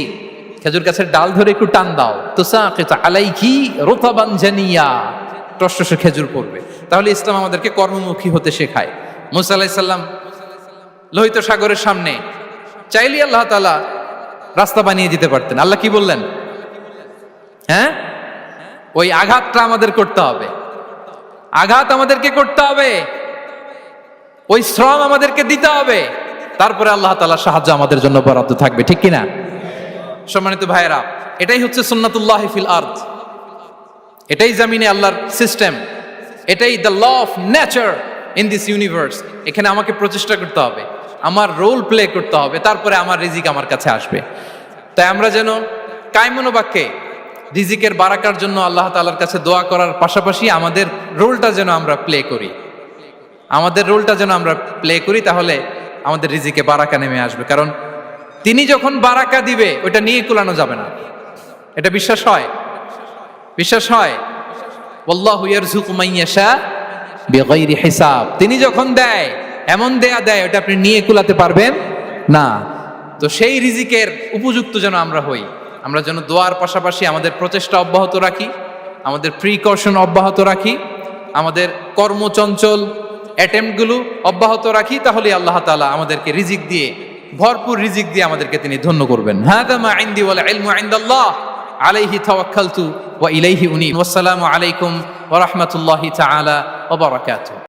খেজুর গাছের ডাল ধরে একটু টান দাও, তুসাকিত আলাইকি রুতাবান জানিয়া, টসটসে খেজুর পড়বে। তাহলে ইসলাম আমাদেরকে কর্মমুখী হতে শেখায়। মুসা আলাইহিস সালাম লোহিত সাগরের সামনে চাইলে আল্লাহ তাআলা রাস্তা বানিয়ে দিতে পারতেন। আল্লাহ কি বললেন? হ্যাঁ, ওই আঘাতটা আমাদের করতে হবে, আঘাত আমাদেরকে করতে হবে, ওই শ্রম আমাদেরকে দিতে হবে, তারপরে আল্লাহ তাআলার সাহায্য আমাদের জন্য বরাদ্দ থাকবে। ঠিক কিনা? সম্মানিত ভাইয়েরা, এটাই হচ্ছে সুন্নাতুল্লাহ ফিল আরদ, এটাই জামিনে আল্লাহর সিস্টেম, এটাই the law of nature in this universe. এখানে আমাকে প্রচেষ্টা করতে হবে, আমার রোল প্লে করতে হবে, তারপরে আমার রিজিক আমার কাছে আসবে। তাই আমরা যেন কায়মনোবাক্যে রিজিকের বারাকার জন্য আল্লাহ তাআলার কাছে দোয়া করার পাশাপাশি আমাদের রোলটা যেন আমরা প্লে করি, আমাদের রোলটা যেন আমরা প্লে করি, তাহলে আমাদের রিজিকে বারাকা নেমে আসবে। কারণ তিনি যখন বারাকা দিবে ওইটা নিয়ে কুলানো যাবে না। এটা বিশ্বাস হয়? বিশ্বাস হয়? ওয়াল্লাহু ইয়ারযুকু মান ইয়াশা বিগাইরি হিসাব। তিনি যখন দেয়, এমন দেয় ওটা আপনি নিয়ে কুলাতে পারবেন না। তো সেই রিজিকের উপযুক্ত যেন আমরা হই, আমরা যেন দোয়ার পাশাপাশি আমাদের প্রচেষ্টা অব্যাহত রাখি, আমাদের প্রিকশন অব্যাহত রাখি, আমাদের কর্মচঞ্চল অ্যাটেম্পটগুলো অব্যাহত রাখি, তাহলে আল্লাহ তাআলা আমাদেরকে রিজিক দিয়ে, ভরপুর রিজিক দিয়ে আমাদেরকে তিনি ধন্য করবেন। হাদা মা ইনদি ওয়াল ইলমু ইনদাল্লাহ আলাইহি তাওয়াক্কালতু ওয়া ইলাইহি উনীব। ওয়াসসালামু আলাইকুম ওয়া রাহমাতুল্লাহি তাআলা ওয়া বারাকাতুহু।